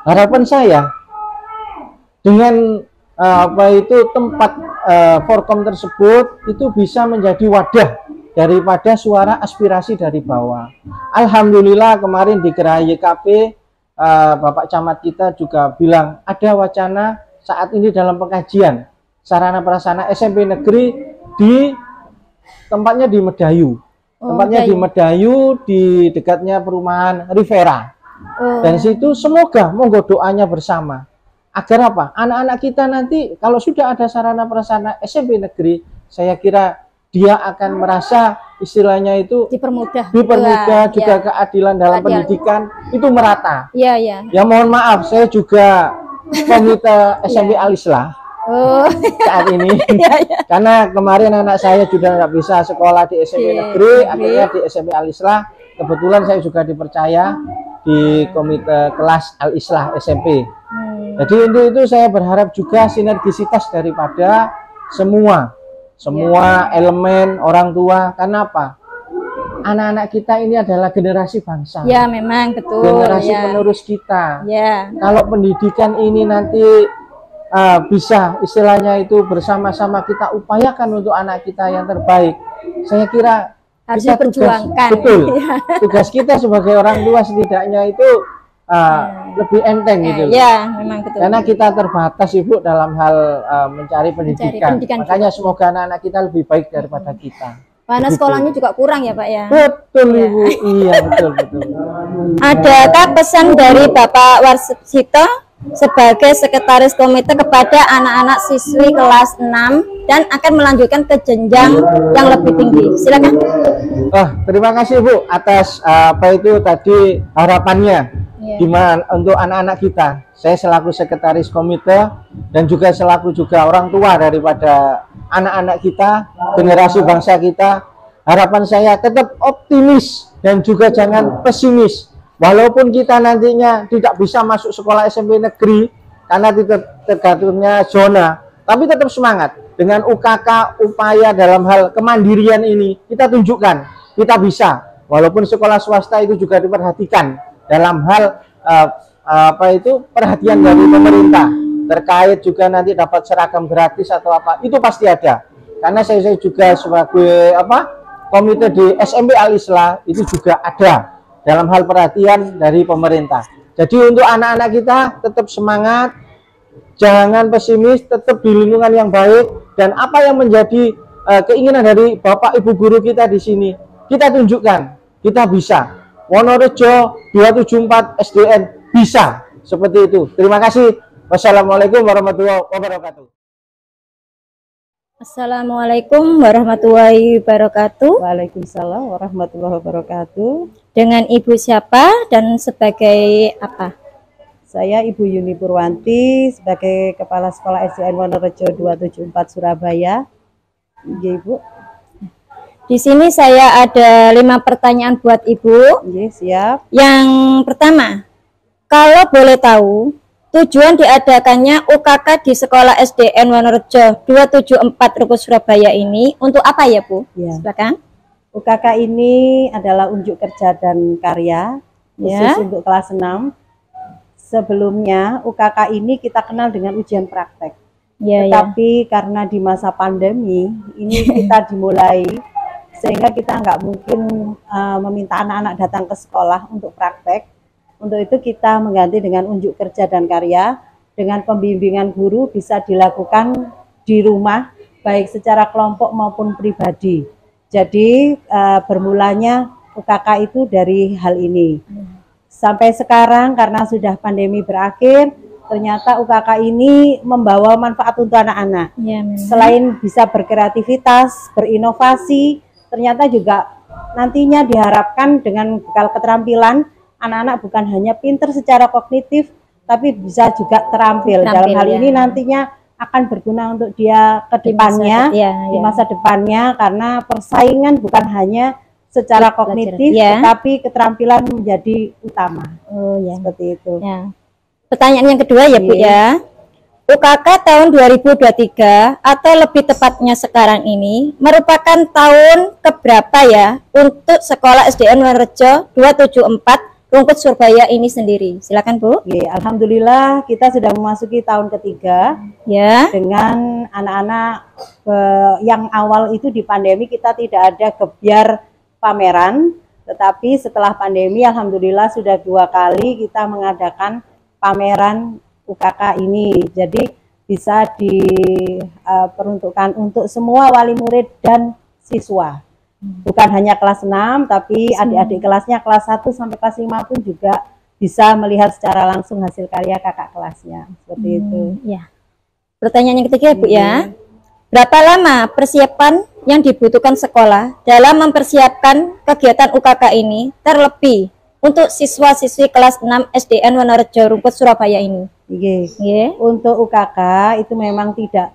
Harapan saya dengan tempat Forkom tersebut itu bisa menjadi wadah daripada suara aspirasi dari bawah. Alhamdulillah kemarin di Geraha YKP Bapak Camat kita juga bilang ada wacana saat ini dalam pengkajian sarana prasarana SMP negeri di tempatnya di Medayu. Tempatnya di Medayu, di dekatnya perumahan Rivera. Dan situ semoga monggo doanya bersama. Agar apa? Anak-anak kita nanti kalau sudah ada sarana prasarana SMP negeri, saya kira dia akan merasa istilahnya itu dipermudah juga keadilan dalam pendidikan itu merata. Ya mohon maaf, saya juga komite SMP Al-Islah saat ini. Karena kemarin anak saya sudah nggak bisa sekolah di SMP negeri, akhirnya di SMP Al-Islah. Kebetulan saya juga dipercaya di komite kelas Al-Islah SMP. Jadi untuk itu saya berharap juga sinergisitas daripada semua elemen orang tua. Karena apa? Anak-anak kita ini adalah generasi bangsa. Ya memang betul. Generasi penerus kita. Kalau pendidikan ini nanti bisa istilahnya itu bersama-sama kita upayakan untuk anak kita yang terbaik, saya kira harus diperjuangkan. Betul. Tugas kita sebagai orang tua setidaknya itu lebih enteng gitu. Memang betul. Karena kita terbatas Ibu dalam hal mencari pendidikan. Makanya semoga anak-anak kita lebih baik daripada kita. Karena sekolahnya juga kurang ya Pak ya. Betul Ibu. Iya betul. Adakah pesan dari Bapak Warsito sebagai sekretaris komite kepada anak-anak siswi kelas 6 dan akan melanjutkan ke jenjang yang lebih tinggi? Silakan. Terima kasih Bu atas tadi harapannya. Gimana untuk anak-anak kita? Saya selaku sekretaris komite dan juga selaku orang tua daripada anak-anak kita, generasi bangsa kita, harapan saya tetap optimis dan juga jangan pesimis. Walaupun kita nantinya tidak bisa masuk sekolah SMP negeri karena tergantungnya zona, tapi tetap semangat dengan UKK, upaya dalam hal kemandirian ini kita tunjukkan kita bisa. Walaupun sekolah swasta itu juga diperhatikan dalam hal perhatian dari pemerintah terkait juga nanti dapat seragam gratis atau apa, itu pasti ada. Karena saya juga sebagai komite di SMP Al-Islah itu juga ada dalam hal perhatian dari pemerintah. Jadi untuk anak-anak kita tetap semangat, jangan pesimis, tetap di lingkungan yang baik, dan apa yang menjadi keinginan dari Bapak Ibu guru kita di sini, kita tunjukkan kita bisa. Wonorejo 274 SDN bisa seperti itu. Terima kasih. Wassalamualaikum warahmatullahi wabarakatuh. Assalamualaikum warahmatullahi wabarakatuh. Waalaikumsalam warahmatullahi wabarakatuh. Dengan Ibu siapa dan sebagai apa? Saya Ibu Yuni Purwanti sebagai Kepala Sekolah SDN Wonorejo 274 Surabaya. Iya, Ibu. Di sini saya ada 5 pertanyaan buat Ibu. Iya, siap. Yang pertama, kalau boleh tahu, tujuan diadakannya UKK di Sekolah SDN Wonorejo 274 Rungkut Surabaya ini untuk apa ya, Bu? Ya. Silakan. UKK ini adalah unjuk kerja dan karya khusus untuk kelas 6. Sebelumnya UKK ini kita kenal dengan ujian praktek. Tetapi karena di masa pandemi ini kita dimulai, sehingga kita nggak mungkin meminta anak-anak datang ke sekolah untuk praktek. Untuk itu kita mengganti dengan unjuk kerja dan karya dengan pembimbingan guru bisa dilakukan di rumah baik secara kelompok maupun pribadi. Jadi bermulanya UKK itu dari hal ini. Sampai sekarang karena sudah pandemi berakhir, ternyata UKK ini membawa manfaat untuk anak-anak. Selain bisa berkreativitas, berinovasi, ternyata juga nantinya diharapkan dengan bekal keterampilan anak-anak bukan hanya pinter secara kognitif, tapi bisa juga terampil dalam hal ini nantinya akan berguna untuk dia ke depannya, di masa depannya, karena persaingan bukan hanya secara kognitif, tetapi keterampilan menjadi utama. Seperti itu. Pertanyaan yang kedua ya, Bu ya. UKK tahun 2023 atau lebih tepatnya sekarang ini merupakan tahun keberapa ya untuk Sekolah SDN Wonorejo 274 Rungkut Surabaya ini sendiri? Silakan, Bu. Alhamdulillah kita sudah memasuki tahun ketiga dengan anak-anak yang awal itu di pandemi kita tidak ada gebyar pameran, tetapi setelah pandemi alhamdulillah sudah 2 kali kita mengadakan pameran UKK ini. Jadi bisa diperuntukkan untuk semua wali murid dan siswa. Bukan hanya kelas 6, tapi adik-adik kelasnya kelas 1 sampai kelas 5 pun juga bisa melihat secara langsung hasil karya kakak kelasnya. Seperti itu. Pertanyaan yang ketiga, Bu ya. Berapa lama persiapan yang dibutuhkan sekolah dalam mempersiapkan kegiatan UKK ini, terlebih untuk siswa-siswi kelas 6 SDN Wonorejo Rungkut Surabaya ini? Untuk UKK itu memang tidak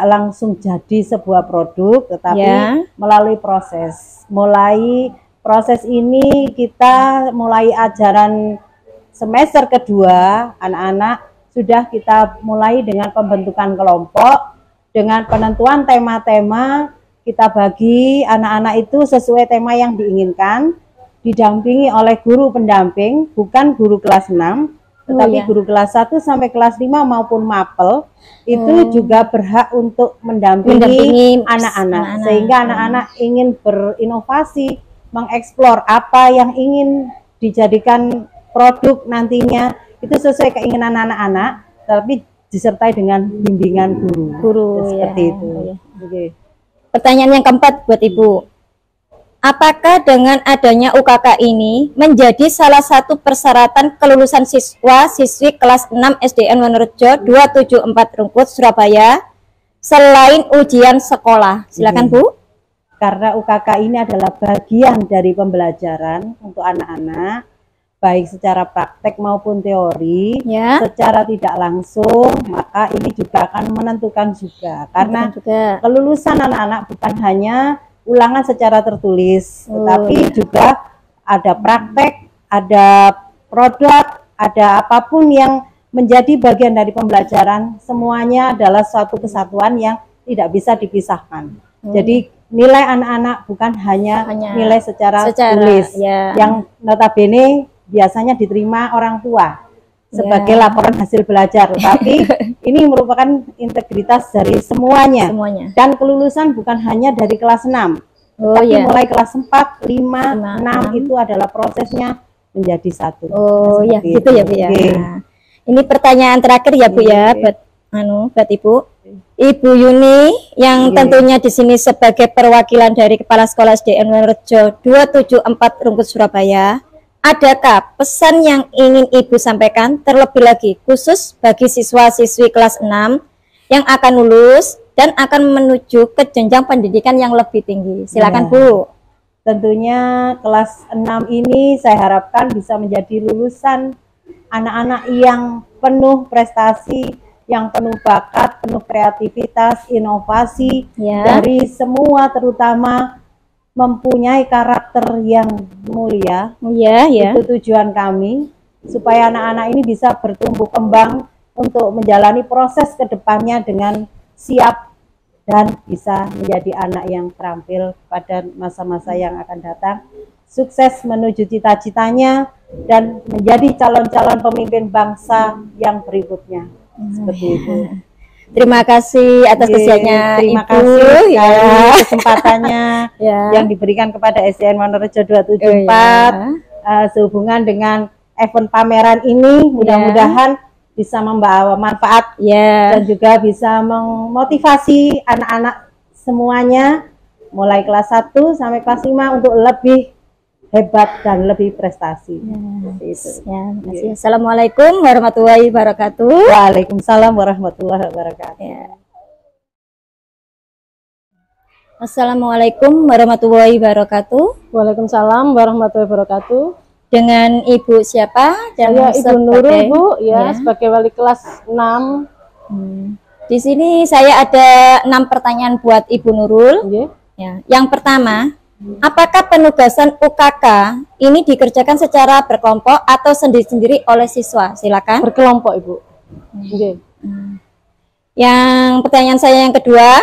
langsung jadi sebuah produk, tetapi melalui proses. Mulai proses ini kita mulai ajaran semester kedua, anak-anak sudah kita mulai dengan pembentukan kelompok, dengan penentuan tema-tema, kita bagi anak-anak itu sesuai tema yang diinginkan, didampingi oleh guru pendamping, bukan guru kelas 6, tetapi guru kelas 1 sampai kelas 5 maupun mapel itu juga berhak untuk mendampingi anak-anak, sehingga anak-anak ingin berinovasi, mengeksplor apa yang ingin dijadikan produk nantinya, itu sesuai keinginan anak-anak, tapi disertai dengan bimbingan guru. Seperti itu. Pertanyaan yang keempat buat Ibu. Apakah dengan adanya UKK ini menjadi salah satu persyaratan kelulusan siswa-siswi kelas 6 SDN Wonorejo 274 Rungkut Surabaya selain ujian sekolah? Silakan, Bu. Karena UKK ini adalah bagian dari pembelajaran untuk anak-anak, baik secara praktek maupun teori, secara tidak langsung, maka ini juga akan menentukan juga. Karena kelulusan anak-anak bukan hanya ulangan secara tertulis, tetapi juga ada praktek, ada produk, ada apapun yang menjadi bagian dari pembelajaran, semuanya adalah suatu kesatuan yang tidak bisa dipisahkan. Jadi nilai anak-anak bukan hanya nilai secara tulis, yang notabene biasanya diterima orang tua sebagai laporan hasil belajar, tapi ini merupakan integritas dari semuanya. Dan kelulusan bukan hanya dari kelas 6, tapi mulai kelas 4, 5, 6 itu adalah prosesnya menjadi satu. Gitu ya, Bu ya. Ini pertanyaan terakhir ya, Bu ya, buat Ibu. Ibu Yuni yang tentunya di sini sebagai perwakilan dari Kepala Sekolah SDN Wonorejo 274 Rungkut Surabaya. Adakah pesan yang ingin Ibu sampaikan terlebih lagi khusus bagi siswa-siswi kelas 6 yang akan lulus dan akan menuju ke jenjang pendidikan yang lebih tinggi. Silakan Bu. Tentunya kelas 6 ini saya harapkan bisa menjadi lulusan anak-anak yang penuh prestasi, yang penuh bakat, penuh kreativitas, inovasi, dari semua, terutama mempunyai karakter yang mulia. Itu tujuan kami, supaya anak-anak ini bisa bertumbuh kembang untuk menjalani proses kedepannya dengan siap dan bisa menjadi anak yang terampil pada masa-masa yang akan datang, sukses menuju cita-citanya dan menjadi calon-calon pemimpin bangsa yang berikutnya. Seperti itu. Terima kasih atas kesiapannya terima Ibu, kasih kesempatannya yang diberikan kepada SDN Wonorejo 274 sehubungan dengan event pameran ini. Mudah-mudahan bisa membawa manfaat dan juga bisa memotivasi anak-anak semuanya mulai kelas 1 sampai kelas 5 untuk lebih hebat dan lebih prestasi. Assalamualaikum warahmatullahi wabarakatuh. Waalaikumsalam warahmatullahi wabarakatuh. Assalamualaikum warahmatullahi wabarakatuh. Waalaikumsalam warahmatullahi wabarakatuh. Dengan Ibu siapa? Saya Ibu Nurul, Bu, sebagai wali kelas 6. Di sini saya ada 6 pertanyaan buat Ibu Nurul. Yang pertama, apakah penugasan UKK ini dikerjakan secara berkelompok atau sendiri-sendiri oleh siswa? Silakan. Berkelompok, Ibu. Yang pertanyaan saya yang kedua,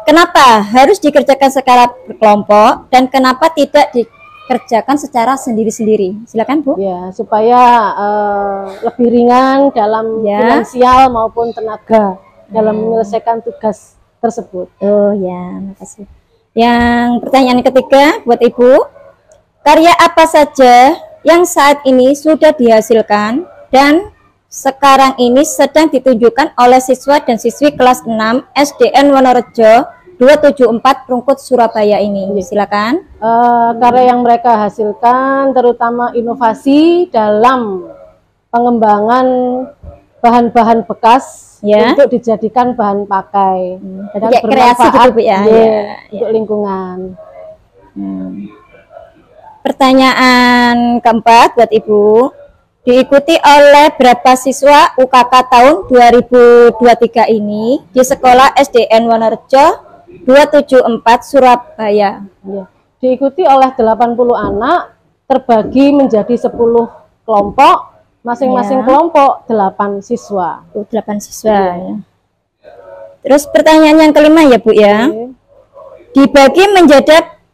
kenapa harus dikerjakan secara berkelompok dan kenapa tidak dikerjakan secara sendiri-sendiri? Silakan Bu. Ya, supaya lebih ringan dalam finansial maupun tenaga dalam menyelesaikan tugas tersebut. Oh ya, makasih. Yang pertanyaan ketiga buat Ibu, karya apa saja yang saat ini sudah dihasilkan dan sekarang ini sedang ditunjukkan oleh siswa dan siswi kelas 6 SDN Wonorejo 274 Rungkut Surabaya ini? Silakan. Karya yang mereka hasilkan terutama inovasi dalam pengembangan bahan-bahan bekas untuk dijadikan bahan pakai dan bermanfaat untuk lingkungan. Pertanyaan keempat buat Ibu, diikuti oleh berapa siswa UKK tahun 2023 ini di sekolah SDN Wonorejo 274 Surabaya? Diikuti oleh 80 anak, terbagi menjadi 10 kelompok. Masing-masing kelompok 8 siswa. 8 siswa. Terus pertanyaan yang kelima ya Bu ya. Dibagi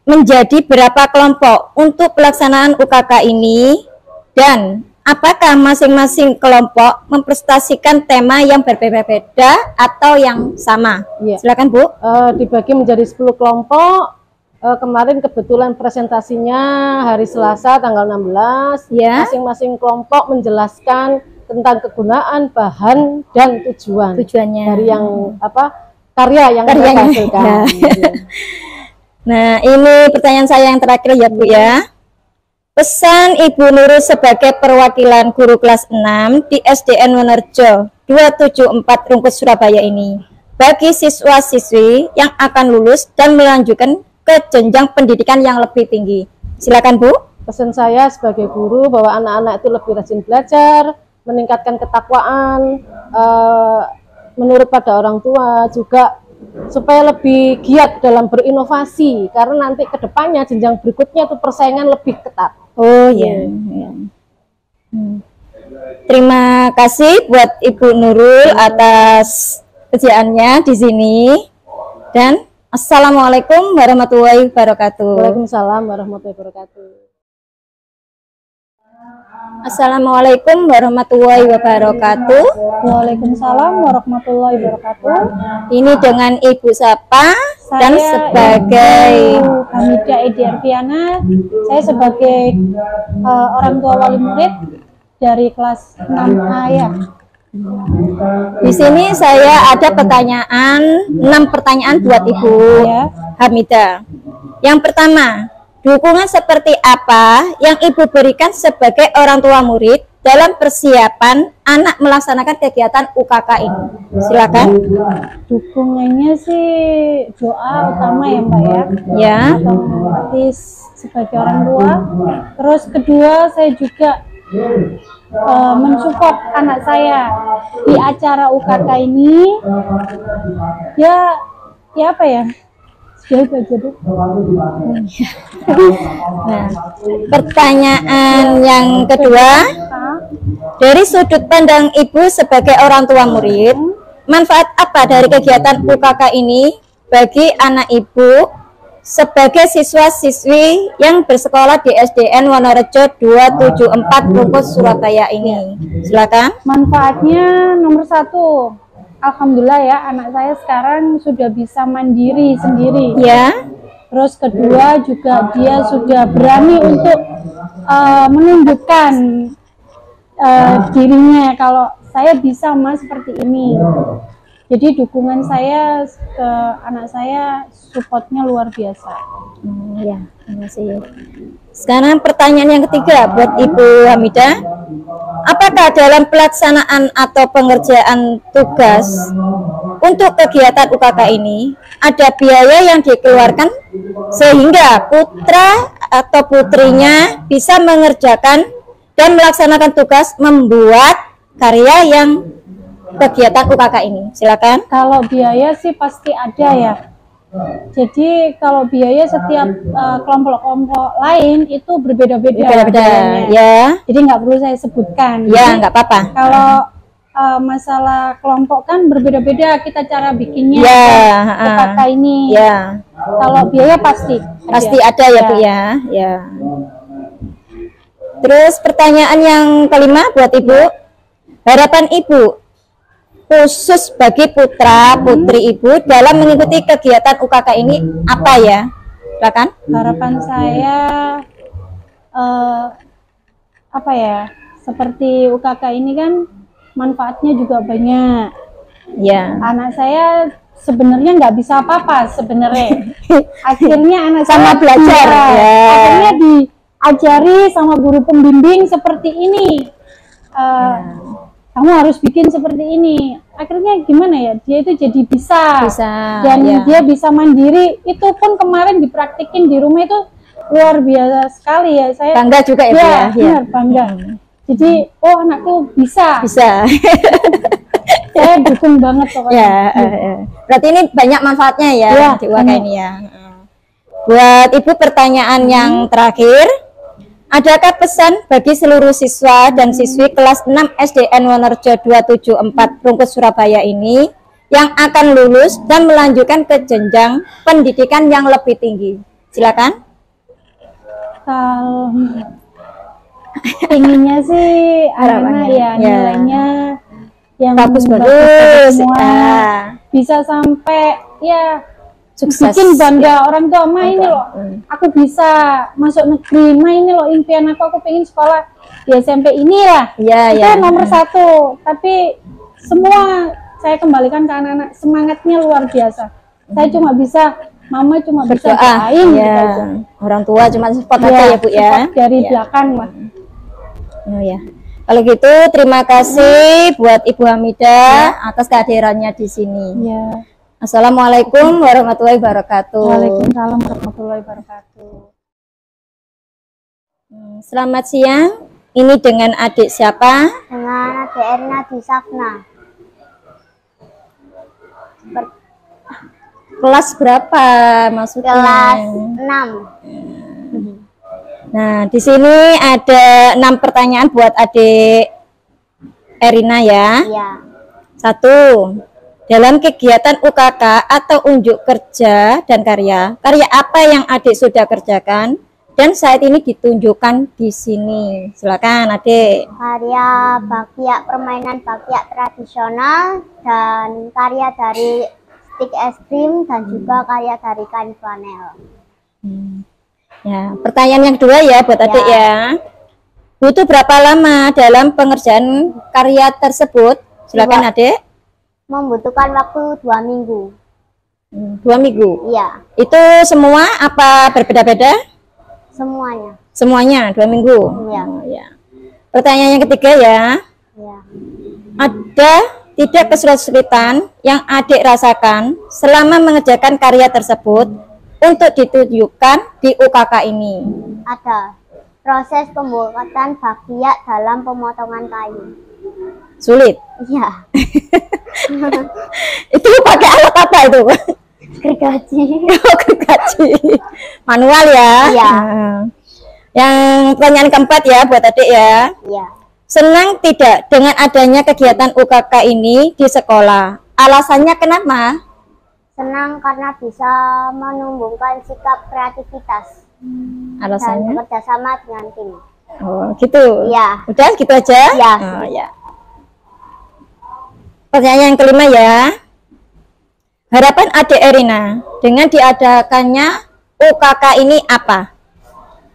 menjadi berapa kelompok untuk pelaksanaan UKK ini dan apakah masing-masing kelompok memprestasikan tema yang berbeda-beda atau yang sama? Silakan Bu. Dibagi menjadi 10 kelompok. Kemarin kebetulan presentasinya hari Selasa tanggal 16. Masing-masing kelompok menjelaskan tentang kegunaan, bahan dan tujuannya dari yang karya yang mereka hasilkan. Nah, ini pertanyaan saya yang terakhir ya Bu ya. Pesan Ibu Nurul sebagai perwakilan guru kelas 6 di SDN Wonorejo 274 Rungkut Surabaya ini bagi siswa-siswi yang akan lulus dan melanjutkan ke jenjang pendidikan yang lebih tinggi. Silakan Bu. Pesan saya sebagai guru bahwa anak-anak itu lebih rajin belajar, meningkatkan ketakwaan, menurut pada orang tua, juga supaya lebih giat dalam berinovasi karena nanti kedepannya jenjang berikutnya itu persaingan lebih ketat. Oh ya. Terima kasih buat Ibu Nurul atas kerjaannya di sini dan Assalamualaikum warahmatullahi wabarakatuh. Waalaikumsalam warahmatullahi wabarakatuh. Assalamualaikum warahmatullahi wabarakatuh. Waalaikumsalam warahmatullahi wabarakatuh. Ini dengan Ibu siapa? Dan sebagai Hamida Edi Arfiana, saya sebagai orang tua wali murid dari kelas 6A ya. Di sini saya ada pertanyaan, 6 pertanyaan buat Ibu Hamida. Yang pertama, dukungan seperti apa yang Ibu berikan sebagai orang tua murid dalam persiapan anak melaksanakan kegiatan UKK ini? Silakan. Dukungannya sih doa utama ya Mbak ya. Ya. Otomatis sebagai orang tua. Terus kedua saya juga mensupport anak saya di acara UKK ini. Ya apa ya? Ya itu aja deh. Nah, pertanyaan yang kedua, dari sudut pandang Ibu sebagai orang tua murid, manfaat apa dari kegiatan UKK ini bagi anak Ibu sebagai siswa-siswi yang bersekolah di SDN Wonorejo 274 Rungkut Surabaya ini? Silakan. Manfaatnya nomor 1. Alhamdulillah ya, anak saya sekarang sudah bisa mandiri sendiri. Ya. Terus kedua juga dia sudah berani untuk menunjukkan dirinya kalau saya bisa Mas seperti ini. Jadi dukungan saya ke anak saya, supportnya luar biasa. Ya, terima kasih. Sekarang pertanyaan yang ketiga buat Ibu Hamidah. Apakah dalam pelaksanaan atau pengerjaan tugas untuk kegiatan UKK ini ada biaya yang dikeluarkan sehingga putra atau putrinya bisa mengerjakan dan melaksanakan tugas membuat karya yang kegiatan UKK ini? Silakan. Kalau biaya sih pasti ada ya. Jadi kalau biaya setiap kelompok-kelompok lain itu berbeda-beda. Ya. Jadi nggak perlu saya sebutkan. Ya, nggak apa-apa. Kalau masalah kelompok kan berbeda-beda kita cara bikinnya. UKK ini. Ya. Kalau biaya pasti ada ya Bu ya. Ya. Terus pertanyaan yang kelima buat Ibu. Harapan Ibu khusus bagi putra putri Ibu dalam mengikuti kegiatan UKK ini apa ya? Silakan. Harapan saya apa ya? Seperti UKK ini kan manfaatnya juga banyak. Ya. Anak saya sebenarnya nggak bisa apa-apa sebenarnya. Akhirnya anak sama saya belajar. Akhirnya diajari sama guru pembimbing seperti ini. Kamu harus bikin seperti ini. Akhirnya gimana ya? Dia itu jadi bisa. Dan dia bisa mandiri. Itu pun kemarin dipraktikin di rumah itu luar biasa sekali ya. Saya bangga juga ya, Bu ya. Benar, bangga. Jadi, oh anakku bisa. Saya dukung banget pokoknya. Berarti ini banyak manfaatnya ya, di UKK ini ya. Buat Ibu pertanyaan yang terakhir. Adakah pesan bagi seluruh siswa dan siswi kelas 6 SDN Wonorejo 274 Rungkut Surabaya ini yang akan lulus dan melanjutkan ke jenjang pendidikan yang lebih tinggi? Silakan. Kalau inginnya sih anak-anak ya nilainya yang bagus semua, bisa sampai ya sukses, bikin bangga orang tua. Ma ini loh, aku bisa masuk negeri. Ma ini loh impian aku pengen sekolah di SMP inilah. Itu nomor 1. Tapi semua saya kembalikan ke anak-anak, semangatnya luar biasa. Saya cuma bisa, mama cuma bisa doain gitu aja. Orang tua cuma support aja ya Bu ya. Dari belakang mah. Kalau gitu terima kasih buat Ibu Hamidah atas kehadirannya di sini. Assalamualaikum warahmatullahi wabarakatuh. Waalaikumsalam warahmatullahi wabarakatuh. Selamat siang. Ini dengan adik siapa? Dengan adik Erna Disafna. Kelas berapa maksudnya? Kelas 6. Nah, di sini ada 6 pertanyaan buat adik Erina ya. 1. Dalam kegiatan UKK atau unjuk kerja dan karya apa yang adik sudah kerjakan dan saat ini ditunjukkan di sini? Silakan adik. Karya bakpia, permainan bakpia tradisional, dan karya dari stik es krim, dan juga karya dari kain flanel. Ya, pertanyaan yang kedua ya buat adik ya. Butuh berapa lama dalam pengerjaan karya tersebut? Silakan adik. Membutuhkan waktu 2 minggu. 2 minggu? Iya. Itu semua apa berbeda-beda? Semuanya. Semuanya 2 minggu? Iya. Pertanyaan yang ketiga ya. Ya. Ada tidak kesulitan yang adik rasakan selama mengerjakan karya tersebut untuk ditunjukkan di UKK ini? Ada. Proses pembuatan bagiak dalam pemotongan kayu. Sulit? Iya. Itu pakai alat apa itu? Gergaji. Oh, gergaji. Manual ya? Iya. Yang pertanyaan keempat ya buat adik ya. Iya. Senang tidak dengan adanya kegiatan UKK ini di sekolah? Alasannya kenapa? Senang karena bisa menumbuhkan sikap kreativitas. Alasannya? Dan bekerja sama dengan tim. Oh gitu? Iya. Udah gitu aja? Iya. Oh, ya. Pertanyaan yang kelima ya. Harapan adik Erina dengan diadakannya UKK ini apa?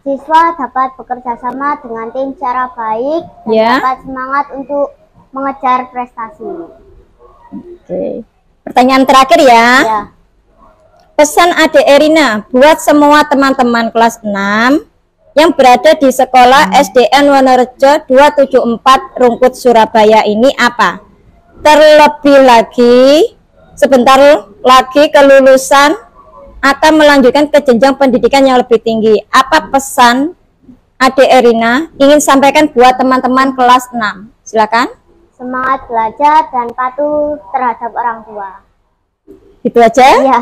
Siswa dapat bekerja sama dengan tim secara baik dan Ya. dapat semangat untuk mengejar prestasi. Oke. Pertanyaan terakhir ya. Ya. Pesan adik Erina buat semua teman-teman kelas 6 yang berada di sekolah SDN Wonorejo 274 Rungkut Surabaya ini apa? Terlebih lagi sebentar lagi kelulusan akan melanjutkan ke jenjang pendidikan yang lebih tinggi. Apa pesan adik Erina ingin sampaikan buat teman-teman kelas 6? Silakan. Semangat belajar dan patuh terhadap orang tua. Itu aja? Iya.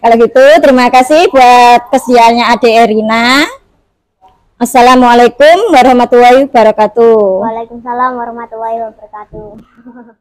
Kalau gitu terima kasih buat kesediaannya adik Erina. Assalamualaikum warahmatullahi wabarakatuh. Waalaikumsalam warahmatullahi wabarakatuh.